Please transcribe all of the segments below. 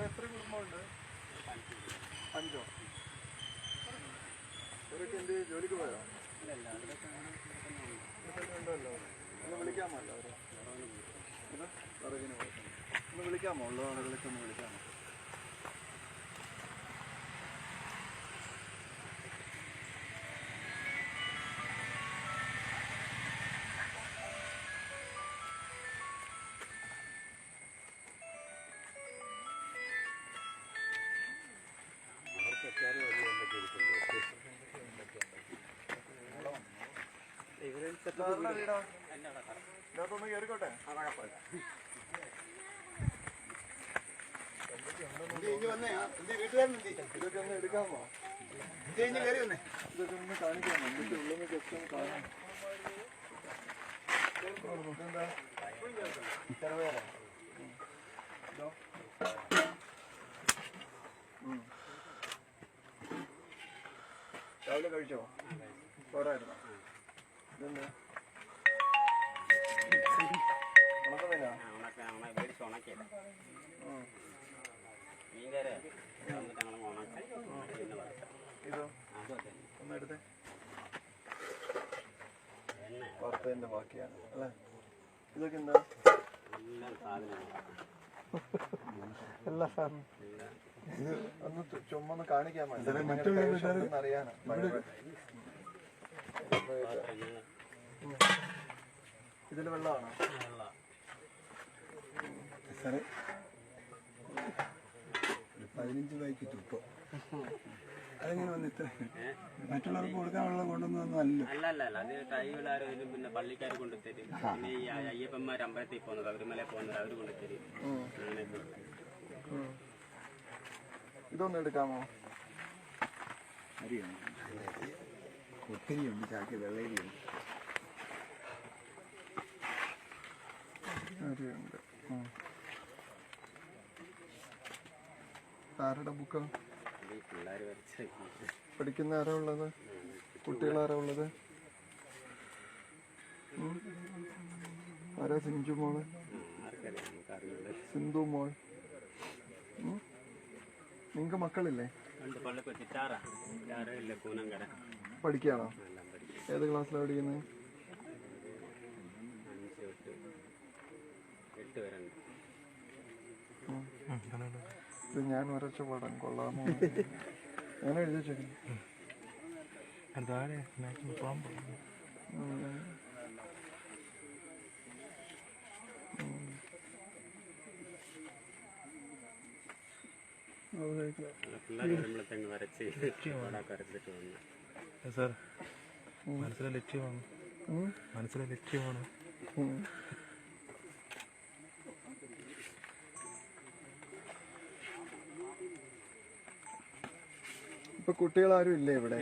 എത്ര കുടുംബമുണ്ട്? 5. അവരൊക്കെ എന്ത് ജോലിക്ക് പോയോ? ഉണ്ടല്ലോ. ഒന്ന് വിളിക്കാമോ? അല്ല അവരെ വിറകിന് പോയി. ഒന്ന് വിളിക്കാമോ? ഉള്ള ആളുകളൊക്കെ ഒന്ന് വിളിക്കാമോ? ഇതിനകത്തൊന്ന് കയറിക്കോട്ടെ. ഇതൊക്കെ ഒന്ന് എടുക്കാമോ? ഇതൊക്കെ ഒന്ന് കാണിക്കാമോ? എന്നിട്ട് ഉള്ളിന്ന് ജസ്റ്റ് ഒന്ന് കാണാം. ഇതെന്താ ചെറുപയറോ? രാവിലെ കഴിച്ചോ? പോരായിരുന്നോ? ഇതെന്താ ഉണക്കമീനാ? ഇതോ ഒന്ന് എടുത്തേ. വറുത്തതിന്റെ ബാക്കിയാണ് അല്ലേ? ഇതൊക്കെ എന്താ? എല്ലാ സാധനം ഇത് ഒന്ന് ചുമ്മാ കാണിക്കാൻ അറിയാനാ. ഇതില് വെള്ളമാണോ? 15 പാക്കറ്റ് ഉപ്പ്. അതെങ്ങനെ വന്ന് ഇത്ര മറ്റുള്ളവർക്ക് കൊടുക്കാനുള്ള കൊണ്ടൊന്നും അല്ല. അത് ടൈമിലാരും പിന്നെ പള്ളിക്കാർ കൊണ്ടുതരും. പിന്നെ ഈ അയ്യപ്പന്മാർ അമ്പലത്തിൽ പോകുന്നത്, ശബരിമല പോകുന്നത് അവർ കൊണ്ടുതരും. ഇതൊന്നും എടുക്കാമോ? അരിയാണ് ഒത്തിരിയുണ്ട്. ചാക്കി വെള്ളരിയുണ്ട്. അരിയുണ്ട്. ആരുടെ ബുക്കാ? പഠിക്കുന്ന ആരാ ഉള്ളത്? കുട്ടികളാരാ ഉള്ളത്? ആരാ? സിഞ്ചു മോള്, സിന്ധു മോൾ. നിങ്ങക്ക് മക്കളില്ലേ? പഠിക്കാണോ? ഏത് ക്ലാസ്സിലാണ് പഠിക്കുന്നത്? 8 ഇത് ഞാൻ വരച്ച പടം കൊള്ളാമോ? അങ്ങനെ എഴുതി വെച്ചേക്കുന്നു. മനസ്സിലെ ലക്ഷ്യമാണ്. ഇപ്പൊ കുട്ടികളാരും ഇല്ലേ ഇവിടെ?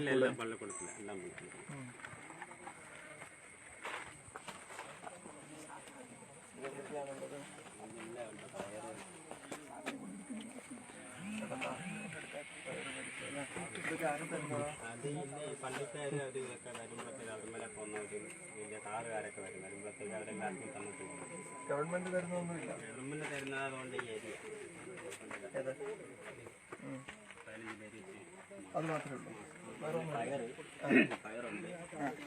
പള്ളിക്കാർ അവരൊക്കെ വരുമ്പോഴത്തേക്ക് ശബരിമല പോകുന്നവരും വലിയ കാറുകാരൊക്കെ വരും. വരുമ്പോഴത്തേക്ക് അവരെല്ലാവർക്കും തന്നിട്ട് പോകും. ഗവൺമെന്റ് തരുന്നൊന്നുമില്ല. ഗവൺമെന്റ് തരുന്നതുകൊണ്ട് ഈ ഏരിയ അത് മാത്രമേ ഉള്ളൂ. പയറുണ്ട്,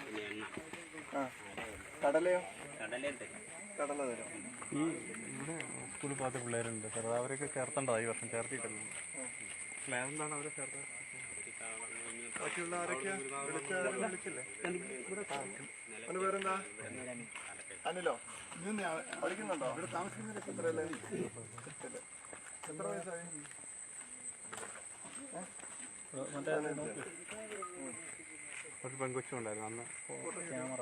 പിന്നെ എണ്ണ. കടലയോ? കടലുണ്ട്. കടല തരും. ഈ ഇവിടെ സ്കൂളിൽ പോകാത്ത പിള്ളേരുണ്ട് സാർ, അവരൊക്കെ ചേർത്തേണ്ടതാ. ഈ വർഷം ചേർത്തിട്ടല്ലോ. പ്ലാൻ എന്താണ് അവരെ ചേർത്തത്? ബാക്കിയുള്ള ആരൊക്കെയാ? വിളിച്ചില്ലേ? അവന് പേരെന്താ? അനിലോ? പഠിക്കുന്നുണ്ടോ? ഇവിടെ താമസിക്കുന്ന എത്രയല്ലേ? എത്ര വയസ്സായി? ഒരു പെൺകൊച്ചും ഉണ്ടായിരുന്നു അന്ന്. ക്യാമറ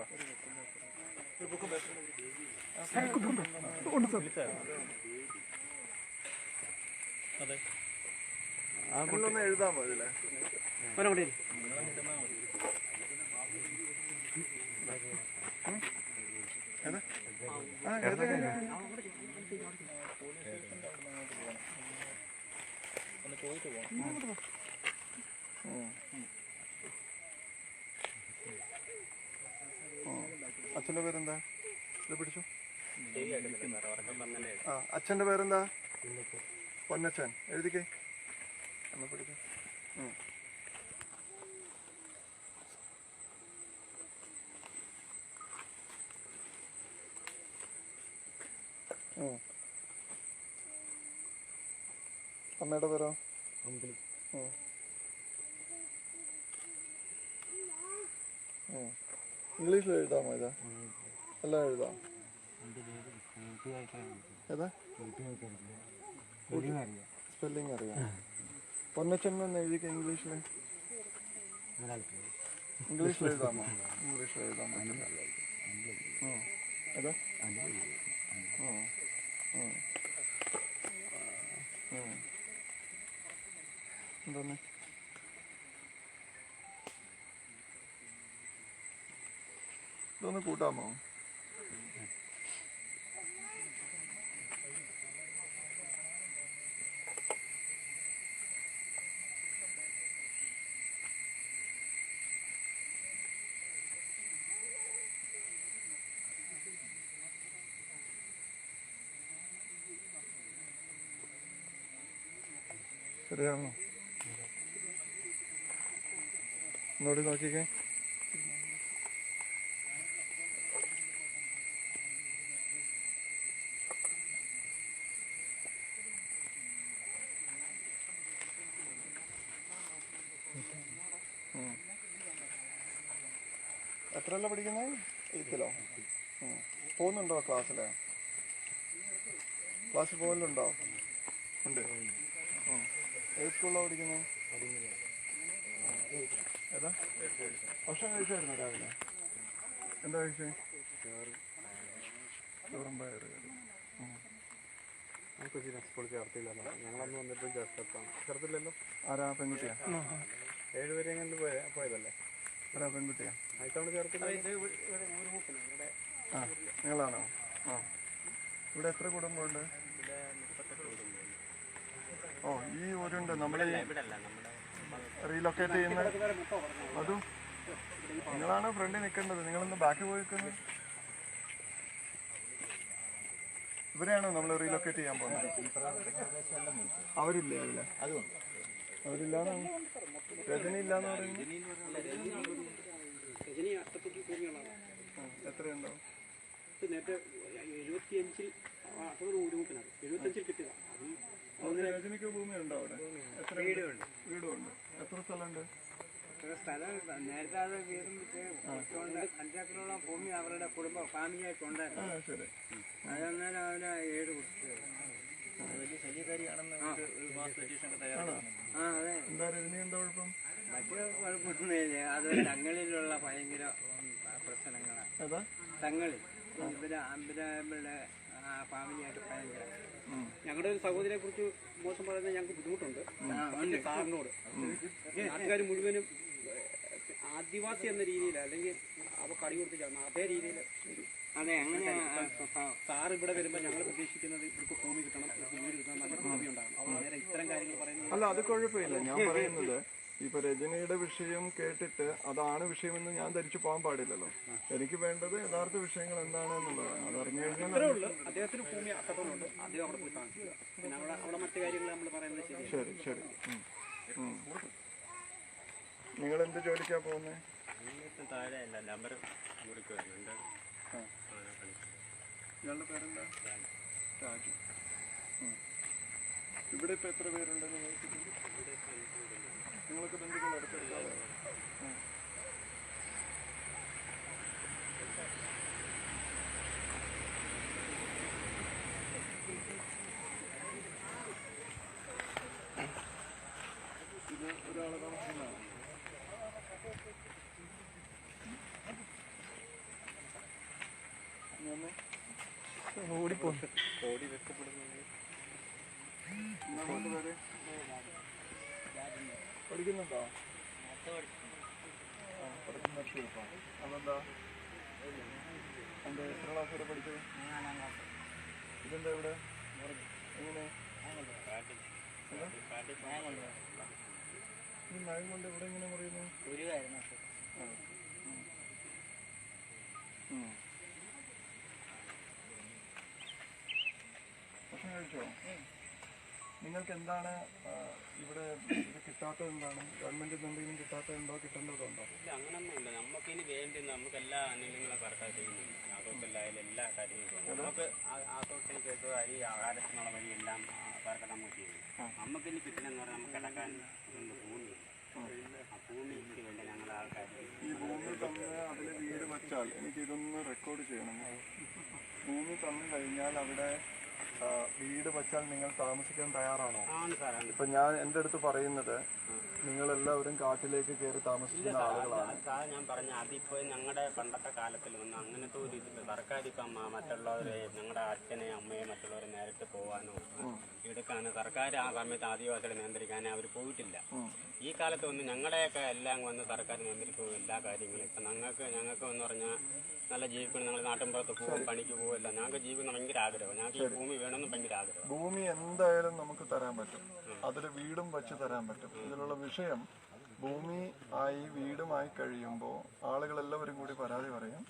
അതെ. ഒന്ന് എഴുതാമോ ഇതില്? അച്ഛൻ്റെ പേരെന്താ? ഇത് പിടിച്ചു. അച്ഛൻ്റെ പേരെന്താ? പൊന്നച്ചൻ എഴുതിക്കേ ഒന്ന് പഠിക്കേ. അമ്മയുടെ പേരോ? ഇംഗ്ലീഷിൽ എഴുതാമോ ഇതാ? എല്ലാം എഴുതാം. ഏതാ? സ്പെല്ലിംഗ് അറിയാം. പൊന്നച്ചൻ എന്ന് എഴുതിക്ക ഇംഗ്ലീഷിൽ. ഇംഗ്ലീഷിൽ എഴുതാമോ? ഇംഗ്ലീഷിൽ എഴുതാൻ പറ്റില്ല. ഏതാ? എന്താണ്? ഇതൊന്ന് കൂട്ടാമോ? ശരിയാണോ? ഒന്നുകൂടി നോക്കിക്കേ. എത്രയല്ല പഠിക്കുന്നത്? 8th പോകുന്നുണ്ടോ ക്ലാസ്സില്? ക്ലാസ്സിൽ പോകലുണ്ടോ? ഉണ്ട്. ഏത് സ്കൂളിലാണ് പഠിക്കുന്നത്? ഏതാ? ഭക്ഷണം കഴിച്ചായിരുന്നോ രാവിലെ? എന്താ കഴിച്ചേ? ചോറും പയറ് കറി. കൊച്ചിനെ സ്കൂളിൽ ചേർത്തില്ല. ഞങ്ങളന്ന് വന്നിട്ട് ചേർത്തില്ലല്ലോ. ആരാ? പെൺകുട്ടിയാ? 7 വരെ എങ്ങനെ പോയതല്ലേ? ആരാ? പെൺകുട്ടിയാ? ആയിത്തോണ്ട് ചേർത്തില്ല. ആ, നിങ്ങളാണോ? ആ. ഇവിടെ എത്ര കുടുംബമുണ്ട്? ഓ, ഈ ഊരുണ്ട്. നമ്മൾ റീലൊക്കേറ്റ് ചെയ്യുന്ന അതും നിങ്ങളാണ് ഫ്രണ്ടിൽ നിൽക്കേണ്ടത്. നിങ്ങളൊന്ന് ബാക്കി പോയി നിൽക്കുന്നത്. ഇവരെയാണോ നമ്മൾ റീലൊക്കേറ്റ് ചെയ്യാൻ പോകുന്നത്? അവരില്ലേ അതില്? അവരില്ലാന്നാണ്. രജനി ഇല്ലാന്ന് പറയുന്നത്. എത്രയുണ്ടാവും? നേരത്തെ 75 കിട്ടിയതാണ്. രജനിക്ക് ഭൂമി ഉണ്ടോ അവിടെ? എത്ര വീടുണ്ട്? എത്ര സ്ഥലമുണ്ട്? നേരത്തെ അത് വീടും വിറ്റ് 5 ഏക്കറോളം ഭൂമി അവരുടെ കുടുംബ ഫാമിലിയായിട്ടുണ്ടായിരുന്നു. ശരി. അതന്നേരം അവന് 7 കൊടുത്തു. എന്താ രജനി എന്താ കുഴപ്പം? മറ്റു കുഴപ്പമൊന്നുമില്ല. അത് തങ്ങളിലുള്ള ഭയങ്കര പ്രശ്നങ്ങളാണ്. ഏതാ? തങ്ങളിൽ ഇവരുടെ ഫാമിലിയായിട്ട് ഭയങ്കര. ഞങ്ങളുടെ ഒരു സഹോദരിയെ കുറിച്ച് മോശം പറയുന്നത് ഞങ്ങൾക്ക് ബുദ്ധിമുട്ടുണ്ട്. സാറിനോട് നാട്ടുകാർ മുഴുവനും ആദിവാസി എന്ന രീതിയിൽ അല്ലെങ്കിൽ അവ കടി കൊടുത്തിട്ടാണ് അതേ രീതിയിൽ. അതെ, അങ്ങനെ സാർ ഇവിടെ വരുമ്പോൾ ഞങ്ങൾ പ്രതീക്ഷിക്കുന്നത് ഇവർക്ക് ഭൂമി കിട്ടണം, ഇവർക്ക് വീട് കിട്ടണം, നല്ല ഭൂമി ഉണ്ടാകണം. നേരെ ഇത്തരം കാര്യങ്ങൾ പറയുന്നത്. അല്ല, അത് കുഴപ്പമില്ല. ഞാൻ പറയുന്നത് ഇപ്പൊ രജനിയുടെ വിഷയം കേട്ടിട്ട് അതാണ് വിഷയമെന്ന് ഞാൻ ധരിച്ചു പോകാൻ പാടില്ലല്ലോ. എനിക്ക് വേണ്ടത് യഥാർത്ഥ വിഷയങ്ങൾ എന്താണ് എന്നുള്ളതാണ്. അത് അറിഞ്ഞു കഴിഞ്ഞാൽ അദ്ദേഹത്തിന് ഭൂമി അക്കത്തോടുണ്ട്. അദ്ദേഹം അവിടെ പോയി കാണിക്കുക. പിന്നെ അവിടെ മറ്റു കാര്യങ്ങൾ നമ്മൾ പറയുന്നത് ശരി. ശരി. നിങ്ങൾ എന്ത് ജോലിക്കാ പോകുന്നത്? ഇയാളുടെ പേരെന്താ? രാജു. ഇവിടെ ഇപ്പൊ എത്ര പേരുണ്ട് നിങ്ങൾക്ക്? നിങ്ങളൊക്കെ ബന്ധുക്കൾ അടുത്തെടുക്കാതെ? ഇത് ഒരാളെ താമസിക്കുന്നതാണ്. ഓടിപ്പോന്നു. ഓടി രക്ഷപ്പെടുന്നുണ്ട്. പഠിക്കുന്നുണ്ടോ? പഠിക്കുന്ന അതെന്താ? എന്താ എത്ര ക്ലാസ് വരെ പഠിച്ചത്? ഇതെന്താ ഇവിടെ? എങ്ങനെ ഈ മഴ കൊണ്ട് ഇവിടെ എങ്ങനെ പറയുന്നു? ഭക്ഷണം കഴിച്ചോ? നിങ്ങൾക്ക് എന്താണ് ഇവിടെ ഇത് കിട്ടാത്തത് എന്താണ്? ഗവൺമെന്റിൽ നിന്ന് എന്തെങ്കിലും കിട്ടാത്തതുണ്ടോ, കിട്ടേണ്ടതുണ്ടോ? ഇല്ല, അങ്ങനൊന്നുമില്ല. നമുക്കിനി വേണ്ടി നമുക്ക് എല്ലാ ആനുകൂല്യങ്ങളും സർക്കാർ ചെയ്യുന്നുണ്ട്. ആസൂത്രിതമായാലും എല്ലാ കാര്യങ്ങളും നമുക്ക് ആസൂത്രിതയ്ക്ക് അരി ആഹാരത്തിനുള്ള വഴിയെല്ലാം സർക്കാർ നമുക്ക് ചെയ്യുന്നു. നമുക്കിനി കിട്ടണമെന്ന് പറഞ്ഞാൽ നമുക്ക് കിടക്കാൻ ഭൂമിയില്ല. ആ ഭൂമിക്ക് വേണ്ടി ഞങ്ങൾ ആൾക്കാർ ഈ ഭൂമി തന്ന് അതിൽ വീട് വച്ചാൽ, എനിക്ക് ഇതൊന്ന് റെക്കോർഡ് ചെയ്യണം. ഭൂമി തന്നു കഴിഞ്ഞാൽ അവിടെ വീട് വച്ചാൽ നിങ്ങൾ താമസിക്കാൻ തയ്യാറാണോ? ആണ് സാറാണ്. ഇപ്പൊ ഞാൻ എൻ്റെ അടുത്ത് പറയുന്നത് നിങ്ങളെല്ലാവരും കാട്ടിലേക്ക് കയറി താമസിക്കുന്ന ആളുകളാണ്. സാർ ഞാൻ പറഞ്ഞ അതിപ്പോൾ ഞങ്ങളുടെ പണ്ടത്തെ കാലത്തിൽ വന്ന് അങ്ങനത്തെ ഒരു ഇതില്ല. സർക്കാർ ഇപ്പം മറ്റുള്ളവരെ, ഞങ്ങളുടെ അച്ഛനെ അമ്മയെ മറ്റുള്ളവരെ നേരിട്ട് പോകാനോ എടുക്കാനോ സർക്കാർ ആ സമയത്ത് ആദിവാസികളെ നിയന്ത്രിക്കാനോ അവർ പോയിട്ടില്ല. ഈ കാലത്ത് വന്ന് ഞങ്ങളുടെയൊക്കെ എല്ലാം വന്ന് സർക്കാർ നിയന്ത്രിക്കും എല്ലാ കാര്യങ്ങളും. ഇപ്പം ഞങ്ങൾക്ക് എന്ന് പറഞ്ഞാൽ നല്ല ജീവിക്കണം, ഞങ്ങൾ നാട്ടിൻപുറത്ത് പോകും, പണിക്ക് പോകില്ല. ഞങ്ങൾക്ക് ജീവിക്കണം ഭയങ്കര ആഗ്രഹം. ഞങ്ങൾക്ക് ഈ ഭൂമി വേണമെന്ന് ഭയങ്കര ആഗ്രഹം. ഭൂമി എന്തായാലും നമുക്ക് തരാൻ പറ്റും, അതിൽ വീടും വെച്ച് തരാൻ പറ്റും. ഇതിലുള്ള വിഷയം ഭൂമി ആയി വീടുമായി കഴിയുമ്പോൾ ആളുകളെല്ലാവരും കൂടി പരാതി പറയും,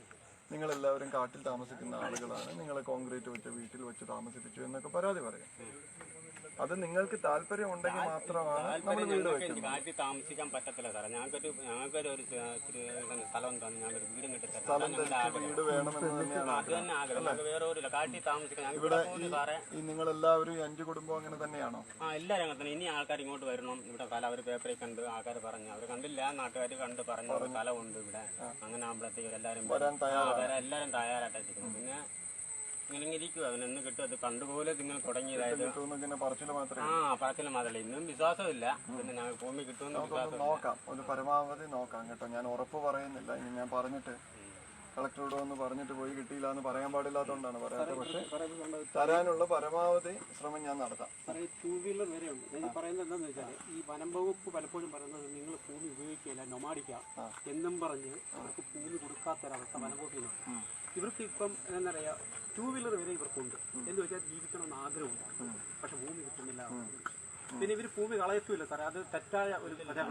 നിങ്ങളെല്ലാവരും കാട്ടിൽ താമസിക്കുന്ന ആളുകളാണ്, നിങ്ങളെ കോൺക്രീറ്റ് വെച്ച് വീട്ടിൽ വെച്ച് താമസിപ്പിച്ചു എന്നൊക്കെ പരാതി പറയും. അത് നിങ്ങൾക്ക് താല്പര്യം ഉണ്ടെങ്കിൽ മാത്രമാണ് നമ്മൾ വീട് വെക്കുന്നത്. കാട്ടിൽ താമസിക്കാൻ പറ്റത്തില്ല സാറേ. ഞങ്ങൾക്കൊരു സ്ഥലം തന്നെ ഞങ്ങൾക്ക് വീടും കിട്ടി സ്ഥലം ധരിച്ച് വീട് വേണമെന്ന് തന്നെയാണ് അത് തന്നെ ആഗ്രഹം. ഞങ്ങൾക്ക് വേറെ ഒരു കാട്ടിൽ താമസിക്കാൻ ഇവിടെ. ഈ നിങ്ങളെല്ലാവരും 5 കുടുംബം അങ്ങനെ തന്നെയാണോ? എല്ലാവരും അങ്ങനെ തന്നെ. ഇനി ആൾക്കാർ ഇങ്ങോട്ട് വരണം. ഇവിടെ സ്ഥലം അവർ പേപ്പറിൽ കണ്ട് ആൾക്കാർ പറഞ്ഞു, അവർ കണ്ടില്ല, നാട്ടുകാർ കണ്ട് പറഞ്ഞു സ്ഥലമുണ്ട് ഇവിടെ. അങ്ങനെ ആകുമ്പോഴത്തേക്ക് എല്ലാവരും എല്ലാവരും തയ്യാറായിട്ടിരിക്കുന്നു. പിന്നെ ഇങ്ങനെ ഇരിക്കുക, അതിനൊന്ന് കിട്ടും. അത് കണ്ടുപോലെ നിങ്ങൾ തുടങ്ങിയതായത് പറച്ചിൽ മാത്രമേ. പറച്ചിൽ മാത്രമല്ല, ഇന്നും വിശ്വാസമില്ല. പിന്നെ ഞങ്ങൾ ഭൂമി കിട്ടുമെന്ന് വിശ്വാസം നോക്കാം, ഒരു പരമാവധി നോക്കാം കേട്ടോ. ഞാൻ ഉറപ്പ് പറയുന്നില്ല. ഇനി ഞാൻ പറഞ്ഞിട്ട് കളക്ടറോട് വന്ന് പറഞ്ഞിട്ട് പോയി കിട്ടിയില്ല എന്ന് പറയാൻ പാടില്ലാത്തതുകൊണ്ടാണ് പറയാത്തത്. പക്ഷെ തരാനുള്ള പരമാവധി ശ്രമം ഞാൻ നടത്താം. സാറേ, 2 വീലർ വരെയുണ്ട്. ഞാൻ പറയുന്നത് എന്താണെന്ന് വെച്ചാൽ, ഈ വനം വകുപ്പ് പലപ്പോഴും പറയുന്നത് നിങ്ങൾ ഭൂമി ഉപയോഗിക്കില്ല, നൊമാഡിക്കാം എന്നും പറഞ്ഞ് അവർക്ക് ഭൂമി കൊടുക്കാത്തൊരവസ്ഥ വനം വകുപ്പിലുണ്ട്. ഇവർക്ക് ഇപ്പം എന്താ പറയുക, 2 വീലർ വരെ ഇവർക്കുണ്ട്. എന്ന് വെച്ചാൽ ജീവിക്കണമെന്ന് ആഗ്രഹമുണ്ട്, പക്ഷെ ഭൂമി കിട്ടുന്നില്ല. പിന്നെ ഇവർ ഭൂമി കളയത്തുമില്ല സാറേ. അത് തെറ്റായ ഒരു സാർ.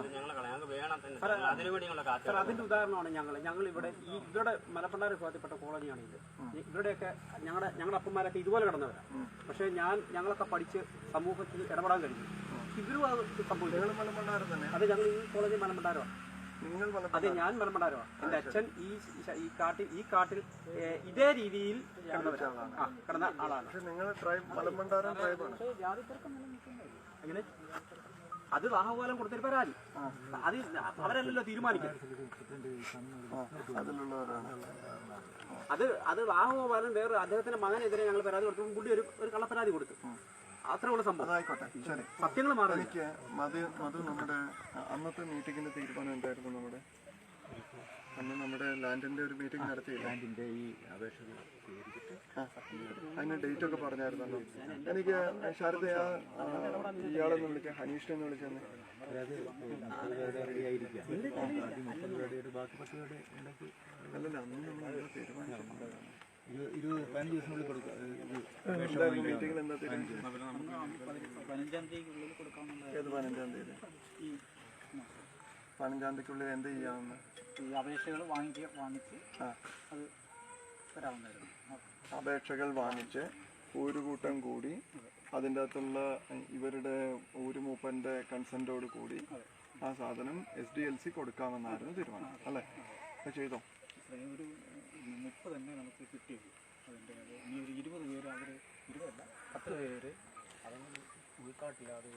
അതിന്റെ ഉദാഹരണമാണ് ഞങ്ങൾ ഇവിടെ ഇവരുടെ മലപ്പണ്ടാര വിഭാഗത്തിൽപ്പെട്ട കോളനിയാണ് ഇത്. ഇവരുടെയൊക്കെ ഞങ്ങളുടെ അപ്പന്മാരൊക്കെ ഇതുപോലെ കിടന്നവരാണ്. പക്ഷേ ഞങ്ങളൊക്കെ പഠിച്ച് സമൂഹത്തിൽ ഇടപെടാൻ കഴിഞ്ഞു. ഇവരും അത് സംഭവിച്ചു. മലമണ്ടാരം തന്നെ. അത് ഞങ്ങൾ ഈ കോളനി മലമണ്ടാരമാണ്. അതെ, ഞാൻ മലമണ്ടാരമാണ്. എന്റെ അച്ഛൻ ഈ കാട്ടിൽ ഇതേ രീതിയിൽ കിടന്ന ആളാണ്. നിങ്ങൾ മലമണ്ടാരം ട്രൈബാണ്. അങ്ങനെ അത് വാഹകോലം കൊടുത്തൊരു പരാതി. അത് അവരല്ലല്ലോ തീരുമാനിക്കുന്നത്. അത് വാഹകോലം വേറെ അദ്ദേഹത്തിന്റെ മകനെതിരെ ഞങ്ങൾ പരാതി കൊടുത്തു. പുള്ളി ഒരു കള്ളപ്പരാതി കൊടുത്തു. അത്രയുള്ള സംഭവം. ആയിക്കോട്ടെ, ശരി. സത്യങ്ങൾ മാറി. എനിക്ക് മധു നമ്മുടെ അന്നത്തെ മീറ്റിങ്ങിന്റെ തീരുമാനം എന്തായിരുന്നു? അന്ന് നമ്മുടെ ലാൻഡിന്റെ ഒരു മീറ്റിംഗ് നടത്തിയില്ല? ലാൻഡിന്റെ ഈ അപേക്ഷ സ്വീകരിച്ചിട്ട് അതിന് ഡേറ്റ് ഒക്കെ പറഞ്ഞായിരുന്നല്ലോ. എനിക്ക് ശാരദ ഇയാളെന്ന് വിളിക്കാം, ഹനീഷിനെന്ന് വിളിച്ചെന്ന്. അല്ലല്ല, അന്ന് നമ്മൾ തീരുമാനിച്ചു. 15 ദിവസത്തിനുള്ളിൽ കൊടുക്കാം. മീറ്റിംഗിൽ എന്താ തീരുമാനിച്ചത്? 15-ാം തീയതിക്കുള്ളിൽ കൊടുക്കാമെന്നുള്ള. ഏത് 15-ാം തീയതി? 15-ാം തീയതിക്കുള്ളിൽ എന്ത് ചെയ്യാമെന്ന്? ഈ അപേക്ഷകൾ വാങ്ങിച്ച് അത് തരാവുന്നതായിരുന്നു. അപേക്ഷകൾ വാങ്ങിച്ച് ഒരു കൂട്ടം കൂടി അതിൻ്റെ അകത്തുള്ള ഇവരുടെ ഒരു മൂപ്പൻ്റെ കൺസെൻറ്റോട് കൂടി ആ സാധനം SDLC കൊടുക്കാമെന്നായിരുന്നു തീരുമാനം, അല്ലേ? അത് ചെയ്തോ? ഒരു 30 തന്നെ നമുക്ക് കിട്ടിയത്. അതിൻ്റെ ഇനി ഒരു 20 പേര്, അവർ 20 അല്ല 10 പേര് അതൊന്നും ഉൾക്കാട്ടില്ലാതെ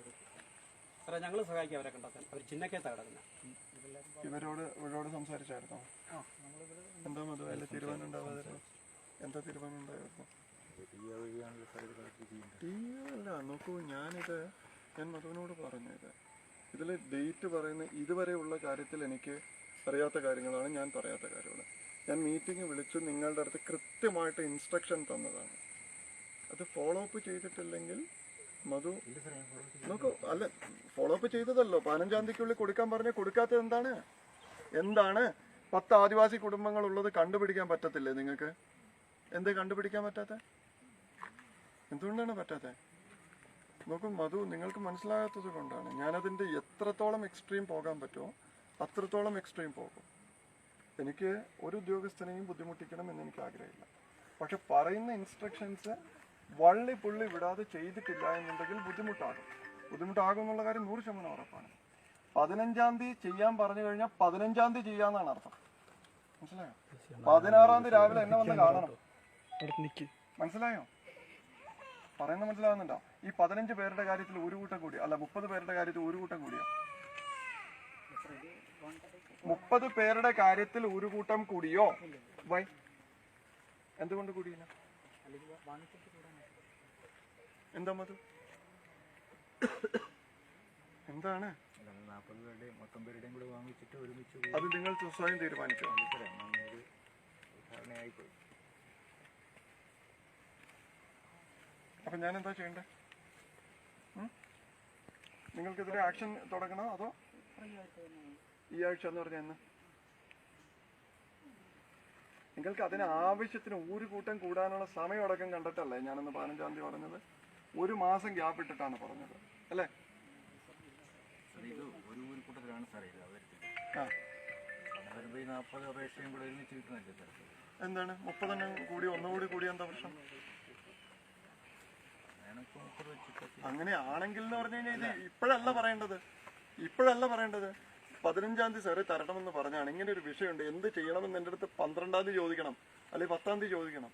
സാറേ ഞങ്ങൾ സഹായിക്കാം അവരെ കണ്ടെത്താൻ. അവർ ചിന്നക്കയത്താണ് കിടക്കുന്നത്. ഇവരോട് സംസാരിച്ചായിരുന്നോ? എന്താ മധു അതിൽ തീരുമാനം ഉണ്ടാവാതിരുന്നു? എന്താ തീരുമാനം ഉണ്ടായിരുന്നു? അല്ല, നോക്കൂ, ഞാൻ മധുവിനോട് പറഞ്ഞു, ഇതിൽ ഡേറ്റ് പറയുന്ന ഇതുവരെയുള്ള കാര്യത്തിൽ എനിക്ക് അറിയാത്ത കാര്യങ്ങളാണ്, ഞാൻ പറയാത്ത കാര്യങ്ങൾ. ഞാൻ മീറ്റിംഗ് വിളിച്ചു നിങ്ങളുടെ അടുത്ത് കൃത്യമായിട്ട് ഇൻസ്ട്രക്ഷൻ തന്നതാണ്. അത് ഫോളോ അപ്പ് ചെയ്തിട്ടില്ലെങ്കിൽ മധു നോക്കൂ, അല്ല ഫോളോ അപ്പ് ചെയ്തതല്ലോ. 15-ാം തീയതിക്കുള്ളിൽ കൊടുക്കാൻ പറഞ്ഞ കൊടുക്കാത്തത് എന്താണ്? 10 ആദിവാസി കുടുംബങ്ങൾ ഉള്ളത് കണ്ടുപിടിക്കാൻ പറ്റത്തില്ലേ നിങ്ങൾക്ക്? എന്തേ കണ്ടുപിടിക്കാൻ പറ്റാത്ത? എന്തുകൊണ്ടാണ് പറ്റാത്ത? നോക്കൂ മധു, നിങ്ങൾക്ക് മനസ്സിലാകാത്തത് കൊണ്ടാണ്. ഞാനതിൻ്റെ എത്രത്തോളം എക്സ്ട്രീം പോകാൻ പറ്റുമോ അത്രത്തോളം എക്സ്ട്രീം പോകും. എനിക്ക് ഒരു ഉദ്യോഗസ്ഥനെയും ബുദ്ധിമുട്ടിക്കണം എന്ന് എനിക്ക് ആഗ്രഹമില്ല. പക്ഷെ പറയുന്ന ഇൻസ്ട്രക്ഷൻസ് വള്ളി പുള്ളി വിടാതെ ചെയ്തിട്ടില്ല എന്നുണ്ടെങ്കിൽ ബുദ്ധിമുട്ടാകും എന്നുള്ള കാര്യം 100% ഉറപ്പാണ്. 15-ാം തീയതി ചെയ്യാൻ പറഞ്ഞു കഴിഞ്ഞാൽ 15-ാം തീയതി ചെയ്യാന്നാണ് അർത്ഥം. മനസ്സിലായോ? 16-ാം തീയതി രാവിലെ എന്നെ വന്ന് കാണണം. മനസ്സിലായോ? പറയുന്നത് മനസ്സിലാവുന്നുണ്ടോ? ഈ 15 പേരുടെ കാര്യത്തിൽ ഒരു കൂട്ടം കൂടി, അല്ല 30 പേരുടെ കാര്യത്തിൽ ഒരു കൂട്ടം കൂടിയോ? 30 പേരുടെ കാര്യത്തിൽ ഒരു കൂട്ടം കൂടിയോ? വൈ എന്തുകൊണ്ട് കൂടിയില്ല? എന്താ മധു? എന്താണ് 40 പേരുടെയും മൊത്തം പേരുടെയും കൂടെ വാങ്ങിച്ചിട്ട് ഒരുമിച്ച് അത്? നിങ്ങൾ സ്വയം തീരുമാനിച്ചോ? ധാരണയായിപ്പോയി. അപ്പൊ ഞാൻ എന്താ ചെയ്യണ്ടേ? നിങ്ങൾക്കെതിരെ ആക്ഷൻ തുടങ്ങണോ അതോ ഈ ആഴ്ച എന്ന് പറഞ്ഞ എന്ന്? നിങ്ങൾക്ക് അതിന് ആവശ്യത്തിന് ഒരു കൂട്ടം കൂടാനുള്ള സമയം അടക്കം കണ്ടിട്ടല്ലേ ഞാനന്ന് 15-ാം തീയതി പറഞ്ഞത്? 1 മാസം ഗ്യാപ്പ് ഇട്ടിട്ടാണ് പറഞ്ഞത് അല്ലേ? ഇത് ഒരു കൂട്ടത്തിലാണ് സാറേ ഇത് അവതരിപ്പിച്ചത്. ആ, വരുമ്പോൾ ഈ 40 അപേക്ഷയും കൂടെ ഒരുമിച്ച് കിട്ടുന്നില്ല സാർ. എന്താണ് 30 കൂടി ഒന്നുകൂടി കൂടി എന്താ പ്രശ്നം? ഞാനിപ്പോൾ 30 വെച്ചിട്ട് അങ്ങനെ ആണെങ്കിൽ എന്ന് പറഞ്ഞു കഴിഞ്ഞാൽ ഇത് ഇപ്പോഴല്ല പറയേണ്ടത്. 15-ാം തീയതി സാറ് തരണമെന്ന് പറഞ്ഞാണ്. ഇങ്ങനെ ഒരു വിഷയമുണ്ട്, എന്ത് ചെയ്യണമെന്ന് എൻ്റെ അടുത്ത് 12-ാം തീയതി ചോദിക്കണം, അല്ലെങ്കിൽ 10-ാം തീയതി ചോദിക്കണം.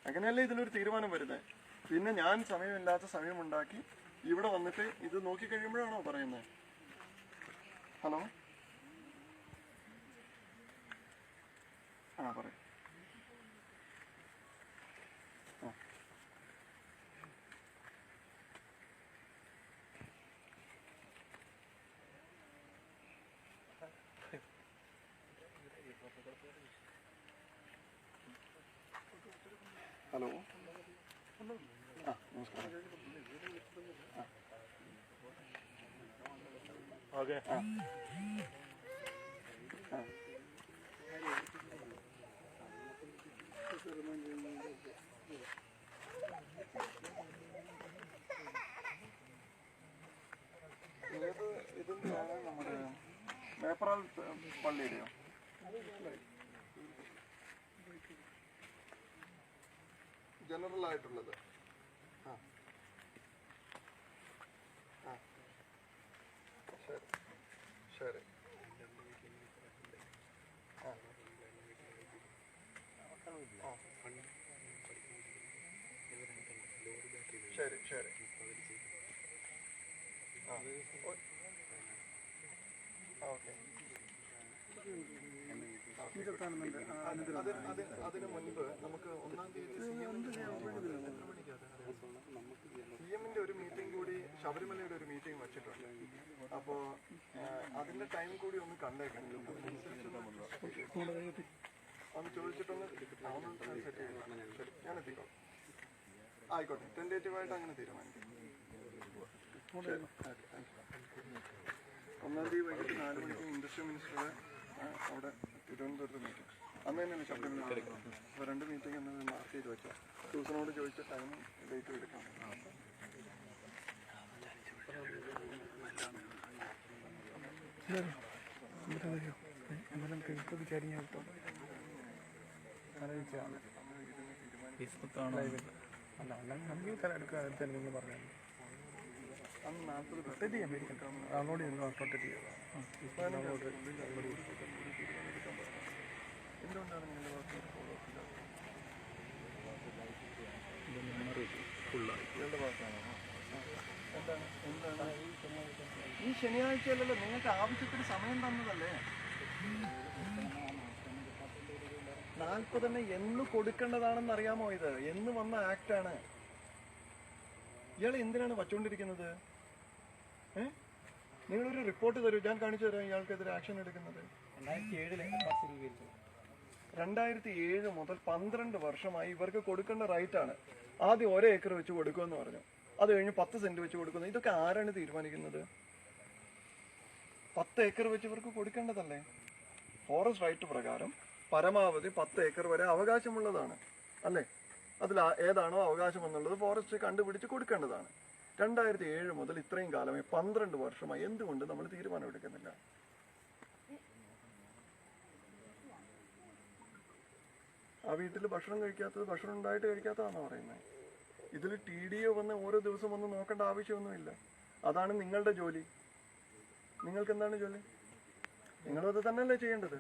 അങ്ങനെയല്ലേ ഇതിലൊരു തീരുമാനം വരുന്നത്. പിന്നെ ഞാൻ സമയമില്ലാത്ത സമയമുണ്ടാക്കി ഇവിടെ വന്നിട്ട് ഇത് നോക്കി കഴിയുമ്പോഴാണോ പറയുന്നത്? ഹലോ, ആ പറയും. ഹലോ, ആ നമസ്കാരം. ഓക്കെ. ഏത് ഇതിൻ്റെയാണ്? നമ്മുടെ മേപ്പറാൽ പള്ളിയുടെയോ? ജനറൽ ആയിട്ടുള്ളത്. ആ ആ ശരി ശരി. ആ ശരി ശരി. ഓക്കെ. അതിന് മുൻപ് നമുക്ക് 1-ാം തീയതി CM-ന്റെ ഒരു മീറ്റിംഗ് കൂടി, ശബരിമലയുടെ ഒരു മീറ്റിംഗ് വെച്ചിട്ടുണ്ട്. അപ്പോൾ അതിന്റെ ടൈം കൂടി ഒന്ന് കണ്ടേക്കണം. ഒന്ന് ചോദിച്ചിട്ടൊന്ന് സെറ്റ് ചെയ്യണം. ശരി, ഞാൻ എത്തിക്കോളാം. ആയിക്കോട്ടെ, ടെൻഡേറ്റീവായിട്ട് അങ്ങനെ തീരുമാനിക്കും. 1-ാം തീയതി വൈകിട്ട് 4 മണിക്ക് ഇൻഡസ്ട്രി മിനിസ്റ്ററുടെ അവിടെ തിരുവനന്തപുരത്ത് മീറ്റിംഗ്. അന്ന് തന്നെയാണ് ശബരിമല. അപ്പോൾ 2 മീറ്റിംഗ് എന്നത് മാർക്ക് ചെയ്ത് വെച്ചാൽ സൂസനോട് ചോദിച്ച ടൈമും ഡേറ്റും എടുക്കാം. അന്ന് 40 എന്തുകൊണ്ടാണ് നിങ്ങളുടെ വാക്ക് ഫോളോ അപ്പ് ചെയ്യാത്തത്? നിങ്ങളുടെ വാക്കാണോ? എന്താണ് എന്താണ് ഈ ശനിയാഴ്ചയല്ലല്ലോ, നിങ്ങൾക്ക് ആവശ്യത്തിന് സമയം തന്നതല്ലേ? 40 തന്നെ എന്ന് കൊടുക്കേണ്ടതാണെന്ന് അറിയാമോ? ഇത് എന്ന് വന്ന ആക്ടാണ്. ഇയാൾ എന്തിനാണ് വച്ചുകൊണ്ടിരിക്കുന്നത്? നിങ്ങളൊരു റിപ്പോർട്ട് തരൂ, ഞാൻ കാണിച്ചു തരാം ഇയാൾക്കെതിരെ ആക്ഷൻ എടുക്കുന്നത്. 2007 മുതൽ 12 വർഷമായി ഇവർക്ക് കൊടുക്കേണ്ട റൈറ്റാണ്. ആദ്യം 1 ഏക്കർ വെച്ച് കൊടുക്കുമെന്ന് പറഞ്ഞു, അത് കഴിഞ്ഞ് 10 സെന്റ് വെച്ച് കൊടുക്കുന്നു. ഇതൊക്കെ ആരാണ് തീരുമാനിക്കുന്നത്? 10 ഏക്കർ വെച്ച് ഇവർക്ക് കൊടുക്കേണ്ടതല്ലേ? ഫോറസ്റ്റ് റൈറ്റ് പ്രകാരം പരമാവധി 10 ഏക്കർ വരെ അവകാശമുള്ളതാണ് അല്ലേ? അതിൽ ഏതാണോ അവകാശം എന്നുള്ളത് ഫോറസ്റ്റ് കണ്ടുപിടിച്ച് കൊടുക്കേണ്ടതാണ്. 2007 മുതൽ ഇത്രയും കാലമായി 12 വർഷമായി എന്തുകൊണ്ട് നമ്മൾ തീരുമാനം എടുക്കുന്നില്ല? ആ വീട്ടിൽ ഭക്ഷണം കഴിക്കാത്തത് ഭക്ഷണം ഉണ്ടായിട്ട് കഴിക്കാത്തതാണോ പറയുന്നത്? ഇതിൽ TDO വന്ന് ഓരോ ദിവസം വന്ന് നോക്കേണ്ട ആവശ്യമൊന്നുമില്ല. അതാണ് നിങ്ങളുടെ ജോലി. നിങ്ങൾക്ക് എന്താണ് ജോലി? നിങ്ങളും അത് തന്നെയല്ലേ ചെയ്യേണ്ടത്.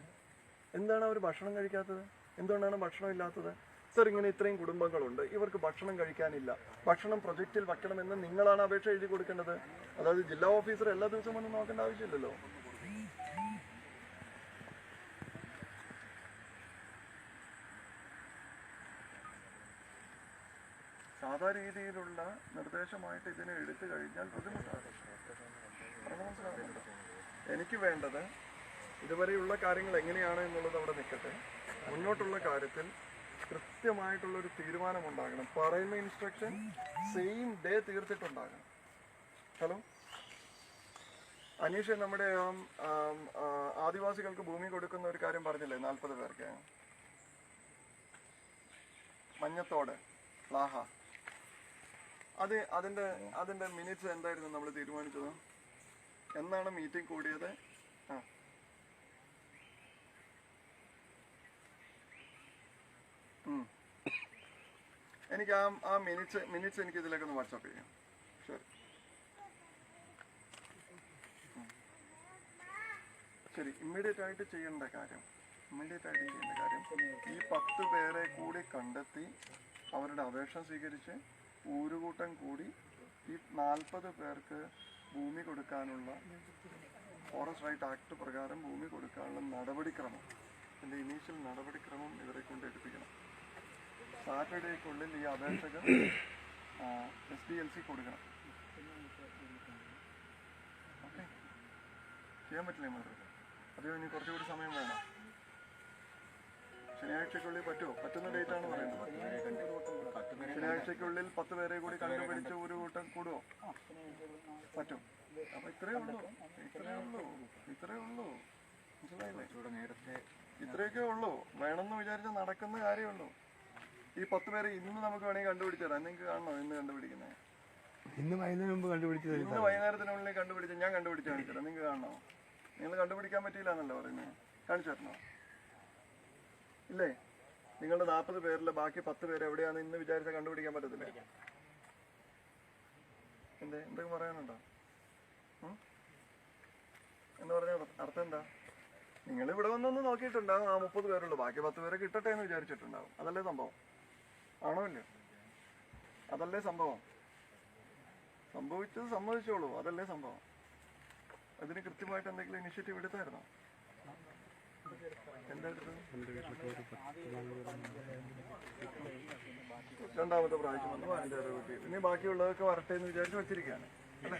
എന്താണ് അവർ ഭക്ഷണം കഴിക്കാത്തത്? എന്തുകൊണ്ടാണ് ഭക്ഷണം ഇല്ലാത്തത്? സർ, ഇങ്ങനെ ഇത്രയും കുടുംബങ്ങളുണ്ട്, ഇവർക്ക് ഭക്ഷണം കഴിക്കാനില്ല, ഭക്ഷണം പ്രൊജക്റ്റിൽ വെക്കണമെന്ന് നിങ്ങളാണ് അപേക്ഷ എഴുതി കൊടുക്കേണ്ടത്. അതായത് ജില്ലാ ഓഫീസർ എല്ലാ ദിവസവും വന്ന് നോക്കേണ്ട ആവശ്യമില്ലല്ലോ. സാധാ രീതിയിലുള്ള നിർദ്ദേശമായിട്ട് ഇതിനെ എടുത്തു കഴിഞ്ഞാൽ ബുദ്ധിമുട്ടാണ്. പറഞ്ഞ് മനസ്സിലാവുന്നുണ്ടോ? എനിക്ക് വേണ്ടത് ഇതുവരെയുള്ള കാര്യങ്ങൾ എങ്ങനെയാണ് എന്നുള്ളത് അവിടെ നിൽക്കട്ടെ. മുന്നോട്ടുള്ള കാര്യത്തിൽ കൃത്യമായിട്ടുള്ളൊരു തീരുമാനമുണ്ടാകണം. പറയുന്ന ഇൻസ്ട്രക്ഷൻ സെയിം ഡേ തീർത്തിട്ടുണ്ടാകണം. ഹലോ അനീഷ്, നമ്മുടെ ആദിവാസികൾക്ക് ഭൂമി കൊടുക്കുന്ന ഒരു കാര്യം പറഞ്ഞില്ലേ, 40 പേർക്ക് മഞ്ഞത്തോട് ലാഹ, അതിന്റെ മിനിറ്റ്സ് എന്തായിരുന്നു നമ്മൾ തീരുമാനിച്ചത്? എന്നാണ് മീറ്റിംഗ് കൂടിയത്? എനിക്ക് ആ മിനിറ്റ്സ് എനിക്ക് ഇതിലേക്കൊന്ന് വാട്സാപ്പ് ചെയ്യാം. ശരി ശരി. ഇമ്മീഡിയറ്റ് ആയിട്ട് ചെയ്യേണ്ട കാര്യം ഈ 10 പേരെ കൂടി കണ്ടെത്തി അവരുടെ അപേക്ഷ സ്വീകരിച്ച് ഊരുകൂട്ടം കൂടി ഈ 40 പേർക്ക് ഭൂമി കൊടുക്കാനുള്ള ഫോറസ്റ്റ് റൈറ്റ് ആക്ട് പ്രകാരം ഭൂമി കൊടുക്കാനുള്ള നടപടിക്രമം, ഇതിൻ്റെ ഇനീഷ്യൽ നടപടിക്രമം ഇവരെ കൊണ്ട് എടുപ്പിക്കണം. സാറ്റർഡേക്കുള്ളിൽ ഈ അപേക്ഷകർ SDLC കൊടുക്കണം. ഓക്കെ, ചെയ്യാൻ പറ്റില്ലേ മാഡം? അതെയോ ഇനി കുറച്ചുകൂടി സമയം വേണം? ശനിയാഴ്ചക്കുള്ളിൽ പറ്റുമോ? പറ്റുന്ന ഡേറ്റ് ആണ് പറയുന്നത്. ശനിയാഴ്ചക്കുള്ളിൽ 10 പേരെ കൂടി കണ്ടുപിടിച്ച് ഒരു കൂട്ടം കൂടുമോ? പറ്റും. അപ്പൊ ഇത്രയേ ഉള്ളൂ. മനസ്സിലായില്ലേ? നേരത്തെ ഇത്രയൊക്കെ ഉള്ളൂ. വേണമെന്ന് വിചാരിച്ചാൽ നടക്കുന്ന കാര്യമുള്ളൂ. ഈ 10 പേരെ ഇന്ന് നമുക്ക് വേണമെങ്കിൽ കണ്ടുപിടിച്ചു തരാം. നിങ്ങൾക്ക് കാണണോ ഇന്ന് കണ്ടുപിടിക്കുന്നത്? ഇന്ന് വൈകുന്നേരം മുമ്പ് കണ്ടുപിടിച്ചത്. ഇന്ന് വൈകുന്നേരത്തിനുള്ളിൽ കണ്ടുപിടിച്ച് ഞാൻ കണ്ടുപിടിച്ച് കാണിച്ചു തരാം. നിങ്ങൾക്ക് കാണണോ? നിങ്ങൾ കണ്ടുപിടിക്കാൻ പറ്റിയില്ല എന്നല്ലേ പറയുന്നത്? കാണിച്ചു തരണോ? ഇല്ലേ? നിങ്ങളുടെ 40 പേരിൽ ബാക്കി 10 പേര് എവിടെയാണ് ഇന്ന് വിചാരിച്ചാൽ കണ്ടുപിടിക്കാൻ പറ്റത്തില്ല. എന്തൊക്കെ പറയാനുണ്ടോ എന്ന് പറഞ്ഞ അർത്ഥം എന്താ? നിങ്ങൾ ഇവിടെ വന്നൊന്ന് നോക്കിയിട്ടുണ്ടാവും, ആ 30 പേരുള്ളൂ, ബാക്കി 10 പേരെ കിട്ടട്ടെ എന്ന് വിചാരിച്ചിട്ടുണ്ടാവും. അതല്ലേ സംഭവം? ആണോ ഇല്ലയോ? അതല്ലേ സംഭവം? സംഭവിച്ചത് സമ്മതിച്ചോളൂ, അതല്ലേ സംഭവം? അതിന് കൃത്യമായിട്ട് എന്തെങ്കിലും ഇനിഷ്യേറ്റീവ് എടുത്തായിരുന്നോ? രണ്ടാമത്തെ പ്രാവശ്യം വന്നു, അതിൻ്റെ അറിവ് ഇനി ബാക്കിയുള്ളതൊക്കെ വരട്ടെ എന്ന് വിചാരിച്ച് വെച്ചിരിക്കുകയാണ് അല്ലേ?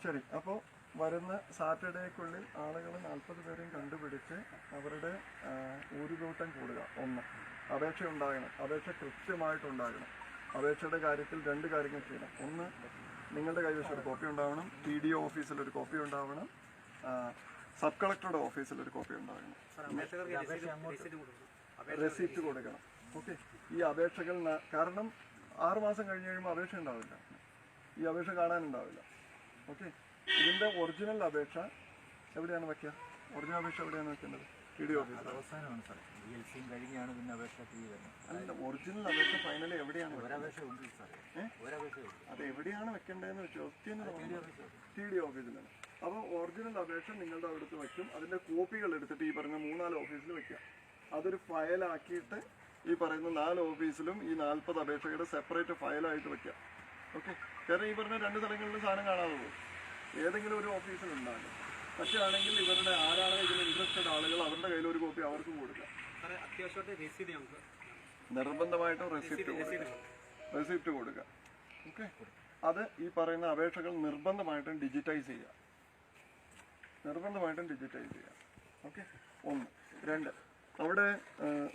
ശരി. അപ്പോൾ വരുന്ന സാറ്റർഡേക്കുള്ളിൽ ആളുകൾ 40 പേരെയും കണ്ടുപിടിച്ച് അവരുടെ ഊരുകൂട്ടം കൂടുക. 1, അപേക്ഷ ഉണ്ടാകണം. അപേക്ഷ കൃത്യമായിട്ടുണ്ടാകണം. അപേക്ഷയുടെ കാര്യത്തിൽ 2 കാര്യങ്ങൾ ചെയ്യണം. 1, നിങ്ങളുടെ കൈവശം ഒരു കോപ്പി ഉണ്ടാവണം. TDO ഓഫീസിൽ ഒരു കോപ്പി ഉണ്ടാവണം. സബ് കളക്ടറുടെ ഓഫീസിൽ ഒരു കോപ്പി ഉണ്ടാകണം. റെസിപ്റ്റ് കൊടുക്കണം. ഓക്കെ. ഈ അപേക്ഷകൾ കാരണം 6 മാസം കഴിഞ്ഞ് കഴിയുമ്പോൾ അപേക്ഷ ഉണ്ടാവില്ല. ഈ അപേക്ഷ കാണാനുണ്ടാവില്ല. ഓക്കെ. ഇതിൻ്റെ ഒറിജിനൽ അപേക്ഷ എവിടെയാണ് വയ്ക്കുക? ഒറിജിനൽ അപേക്ഷ എവിടെയാണ് വെക്കേണ്ടത്? TDO ഓഫീസിൽ. അവസാനമാണ് സാർ. കഴിഞ്ഞാണ് പിന്നെ അപേക്ഷ അല്ല, ഒറിജിനൽ അപേക്ഷ ഫൈനലി എവിടെയാണ്? ഒരപേക്ഷ അത് എവിടെയാണ് വെക്കേണ്ടതെന്ന് വെച്ചാൽ TDO ഓഫീസിലാണ്. അപ്പോൾ ഒറിജിനൽ അപേക്ഷ നിങ്ങളുടെ അടുത്ത് വയ്ക്കും. അതിൻ്റെ കോപ്പികൾ എടുത്തിട്ട് ഈ പറഞ്ഞ 3-4 ഓഫീസിൽ വയ്ക്കുക. അതൊരു ഫയലാക്കിയിട്ട് ഈ പറയുന്ന 4 ഓഫീസിലും ഈ 40 അപേക്ഷകളുടെ സെപ്പറേറ്റ് ഫയലായിട്ട് വയ്ക്കുക. ഓക്കെ. കാരണം ഈ പറഞ്ഞ 2 സ്ഥലങ്ങളിലും സാധനം കാണാതെ പോകും. ഏതെങ്കിലും ഒരു ഓഫീസിലുണ്ടാകും. പറ്റുകയാണെങ്കിൽ ഇവരുടെ ആരാണ് ഇതിൽ ഇൻട്രസ്റ്റഡ് ആളുകൾ അവരുടെ കയ്യിൽ ഒരു കോപ്പി അവർക്ക് കൊടുക്കാം. നിർബന്ധമായിട്ടും റെസിപ്റ്റ് കൊടുക്കുക. ഓക്കെ. അത് ഈ പറയുന്ന അപേക്ഷകൾ നിർബന്ധമായിട്ടും ഡിജിറ്റൈസ് ചെയ്യുക. ഓക്കെ. 1. 2, അവിടെ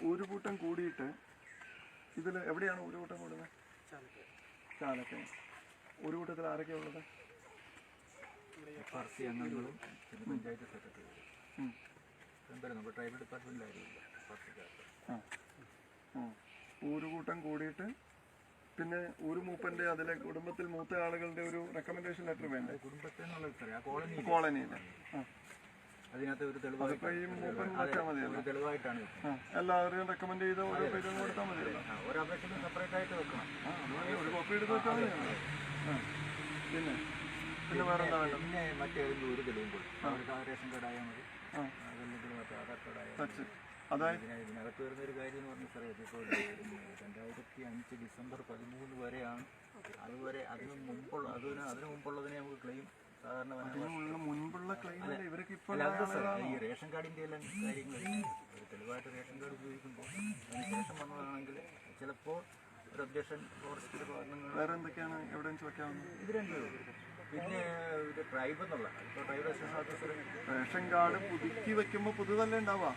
ഊരുകൂട്ടം കൂടിയിട്ട് ഇതിൽ എവിടെയാണ് ഊരുകൂട്ടം കൂടുന്നത്? ചാലക്കയം. ഊരുകൂട്ടത്തിൽ ആരൊക്കെയാണ് ഉള്ളത്? FRC അംഗങ്ങളും പഞ്ചായത്ത് സെക്രട്ടറിയും നമ്മുടെ ട്രൈബൽ ഡിപ്പാർട്ട്മെന്റിലായിരുന്നു. ഊരുകൂട്ടം കൂടിയിട്ട് പിന്നെ ഊരുമൂപ്പന്റെ അതിലെ കുടുംബത്തിൽ മൂത്ത ആളുകളുടെ ഒരു റെക്കമെൻഡേഷൻ ലെറ്റർ വേണ്ടേ? കുടുംബത്തിൽ നിന്നുള്ള കോളനിയിൽ അതിനകത്ത് ഒരു അതിപ്പോ ഈ മൂപ്പൻ വെച്ചാൽ മതിയല്ലോ. തെളിവായിട്ടാണ് വെക്കുന്നത്. എല്ലാവരെയും റെക്കമെൻഡ് ചെയ്ത് ഓരോ പേരും കൊടുത്താൽ മതിയല്ലോ. ഒരു അപേക്ഷയും സെപ്പറേറ്റ് ആയിട്ട് വെക്കണം. ഒരു കോപ്പി എടുത്ത് വെച്ചാൽ മതിയല്ലോ. പിന്നെ പിന്നെ വേറെ എന്താ വേണ്ടത്? പിന്നെ മറ്റേതെങ്കിലും ഒരു തെളിവും കൊടുക്കും. അവർക്ക് റേഷൻ കാർഡ് ആയാൽ മതി, അതല്ലെങ്കിൽ മറ്റേ ആധാർ കാർഡ് ആയാൽ മതി. അതായത് ഇതിനകത്ത് വരുന്നൊരു കാര്യം എന്ന് പറഞ്ഞാൽ സാറേ, ഇതിപ്പോൾ 2005 ഡിസംബർ 13 വരെയാണ്. അതുവരെ അതിന് മുമ്പുള്ളതിനെ നമുക്ക് ക്ലെയിം സാധാരണ മുൻപുള്ള ക്ലെയിമിൽ ഇവർക്ക് ഇപ്പോൾ ഈ റേഷൻ കാർഡിൻ്റെ എല്ലാം കാര്യങ്ങൾ ഒരു തെളിവായിട്ട് റേഷൻ കാർഡ് ഉപയോഗിക്കുമ്പോൾ അതിന് ശേഷം വന്നതാണെങ്കിൽ ചിലപ്പോൾ ഒരു ഒബ്ജക്ഷൻ ഫോറസ്റ്റിൻ്റെ ഭാഗങ്ങൾ വേറെ എന്തൊക്കെയാണ് എവിഡൻസ് വെക്കാവുന്നത്? ഇത് രണ്ടും. പിന്നെ ഒരു ട്രൈബ് എന്നുള്ള ഇപ്പോൾ tribe assistant officer ration card പുതുക്കി വെക്കുമ്പോൾ പുതുതല്ലേ ഉണ്ടാവുക.